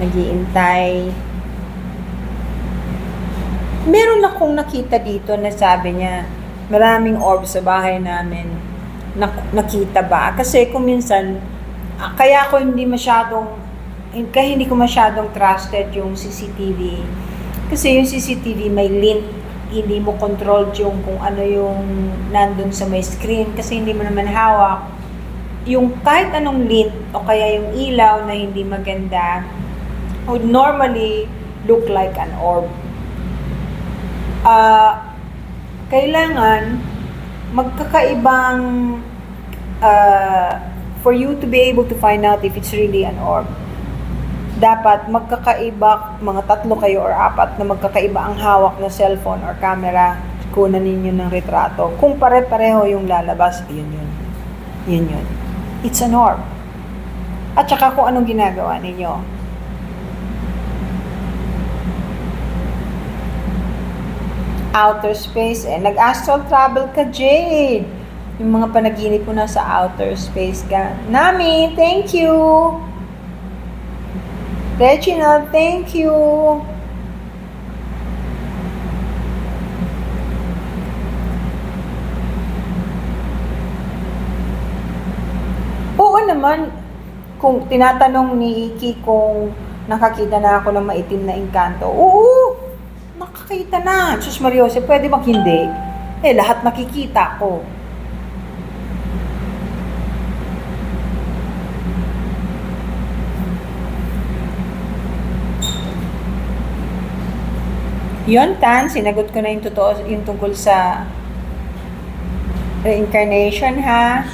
Naghihintay. Meron akong nakita dito na sabi niya, maraming orb sa bahay namin. Nakita ba? Kasi kung minsan, kaya hindi ko masyadong trusted yung CCTV. Kasi yung CCTV may link, hindi mo control yung kung ano yung nandun sa may screen kasi hindi mo naman hawak. Yung kahit anong link o kaya yung ilaw na hindi maganda would normally look like an orb. Kailangan magkakaibang for you to be able to find out if it's really an orb. Dapat magkakaiba, mga 3 kayo or 4 na magkakaiba ang hawak na cellphone or camera, kunan ninyo ng retrato. Kung pare-pareho yung lalabas, yun. It's an orb. At saka kung anong ginagawa ninyo. Outer space, nag-astral travel ka, Jade. Yung mga panaginip mo na sa outer space ka. Nami, thank you! Reginald, thank you. Oo naman, kung tinatanong ni Iki kung nakakita na ako ng maitim na engkanto, oo, nakakita na. Sus Mariose, pwede bang hindi? Lahat nakikita ko. Yun, Tan, sinagot ko na yung totoo, yung tungkol sa reincarnation, ha?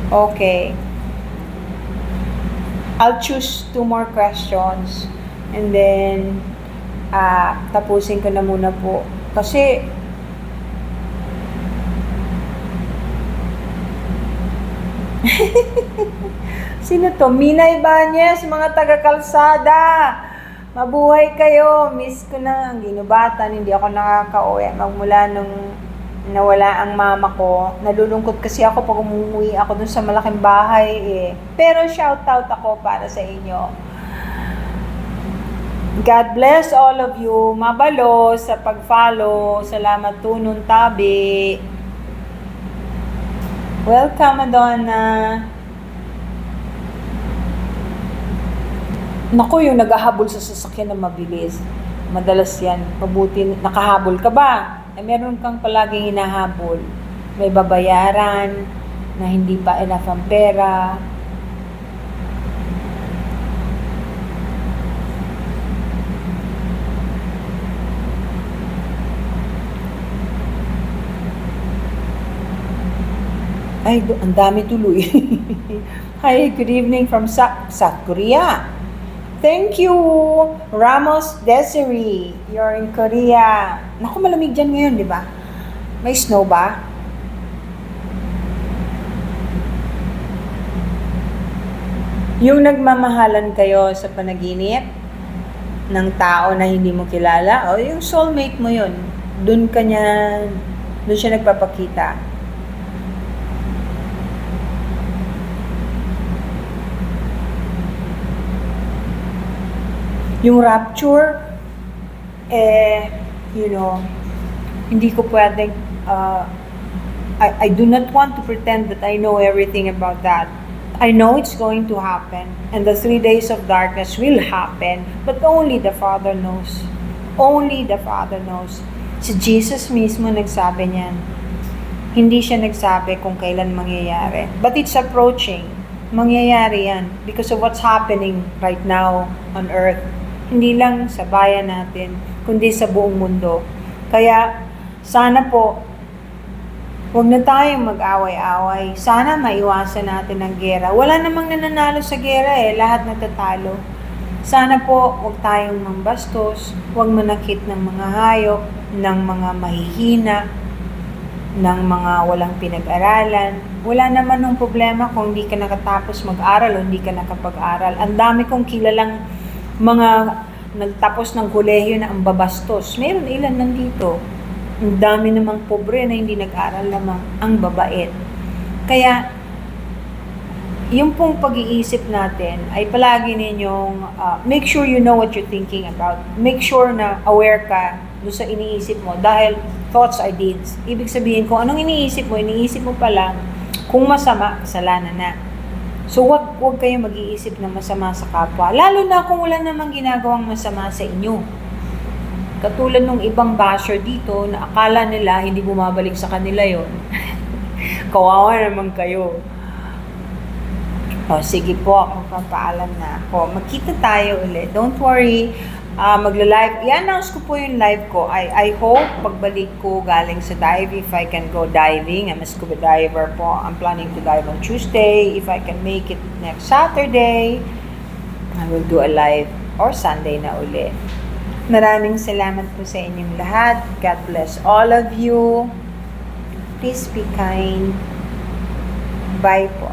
Okay. I'll choose 2 more questions And then, tapusin ko na muna po. Kasi, sino to? Mina Ibanez, mga taga-Kalsada. Mabuhay kayo. Miss ko na ang ginubatan. Hindi ako nakaka-uwi. Magmula nung nawala ang mama ko. Nalulungkot kasi ako pag umuwi ako dun sa malaking bahay eh. Pero shoutout ako para sa inyo. God bless all of you. Mabalo sa pag-follow. Salamat tunong tabi. Welcome, Madonna. Naku, yung naghahabol sa sasakyan na mabilis. Madalas yan. Mabuti, nakahabol ka ba? Meron kang palaging hinahabol. May babayaran na hindi pa enough ang pera. Ay, ang dami tuloy. Hi, good evening from South Korea. Thank you, Ramos Desiree. You're in Korea. Naku, malamig dyan ngayon, di ba? May snow ba? Yung nagmamahalan kayo sa panaginip ng tao na hindi mo kilala, o yung soulmate mo yun, doon siya nagpapakita. Yung rapture, hindi ko pwedeng, I do not want to pretend that I know everything about that. I know it's going to happen, and the 3 days of darkness will happen, but only the Father knows. Only the Father knows. Si Jesus mismo nagsabi niyan. Hindi siya nagsabi kung kailan mangyayari. But it's approaching. Mangyayari yan because of what's happening right now on earth. Hindi lang sa bayan natin, kundi sa buong mundo. Kaya, sana po, huwag na tayong mag-away-away. Sana maiwasan natin ang gera. Wala namang nananalo sa gera lahat natatalo. Sana po, huwag tayong mambastos, huwag manakit ng mga hayop, ng mga mahihina, ng mga walang pinag-aralan. Wala naman ng problema kung hindi ka nakatapos mag-aral o hindi ka nakapag-aral. Ang dami kong kilalang mga nagtapos ng kolehiyo na ang babastos. Meron ilan nandito. Ang dami namang pobre na hindi nag-aral lamang ang babait. Kaya, yung pong pag-iisip natin ay palagi ninyong make sure you know what you're thinking about. Make sure na aware ka doon sa iniisip mo dahil thoughts are deeds. Ibig sabihin, kung anong iniisip mo pa lang, kung masama, kasalanan na. So, wag kayong mag-iisip na masama sa kapwa. Lalo na kung wala namang ginagawang masama sa inyo. Katulad nung ibang basher dito na akala nila hindi bumabalik sa kanila yon. Kawawa naman kayo. O, sige po, magpapaalam na ako. Magkita tayo ulit. Don't worry. Magla-live. I-announce ko po yung live ko. I hope pagbalik ko galing sa dive, if I can go diving. I'm a scuba diver po. I'm planning to dive on Tuesday. If I can make it next Saturday, I will do a live or Sunday na uli. Maraming salamat po sa inyong lahat. God bless all of you. Please be kind. Bye po.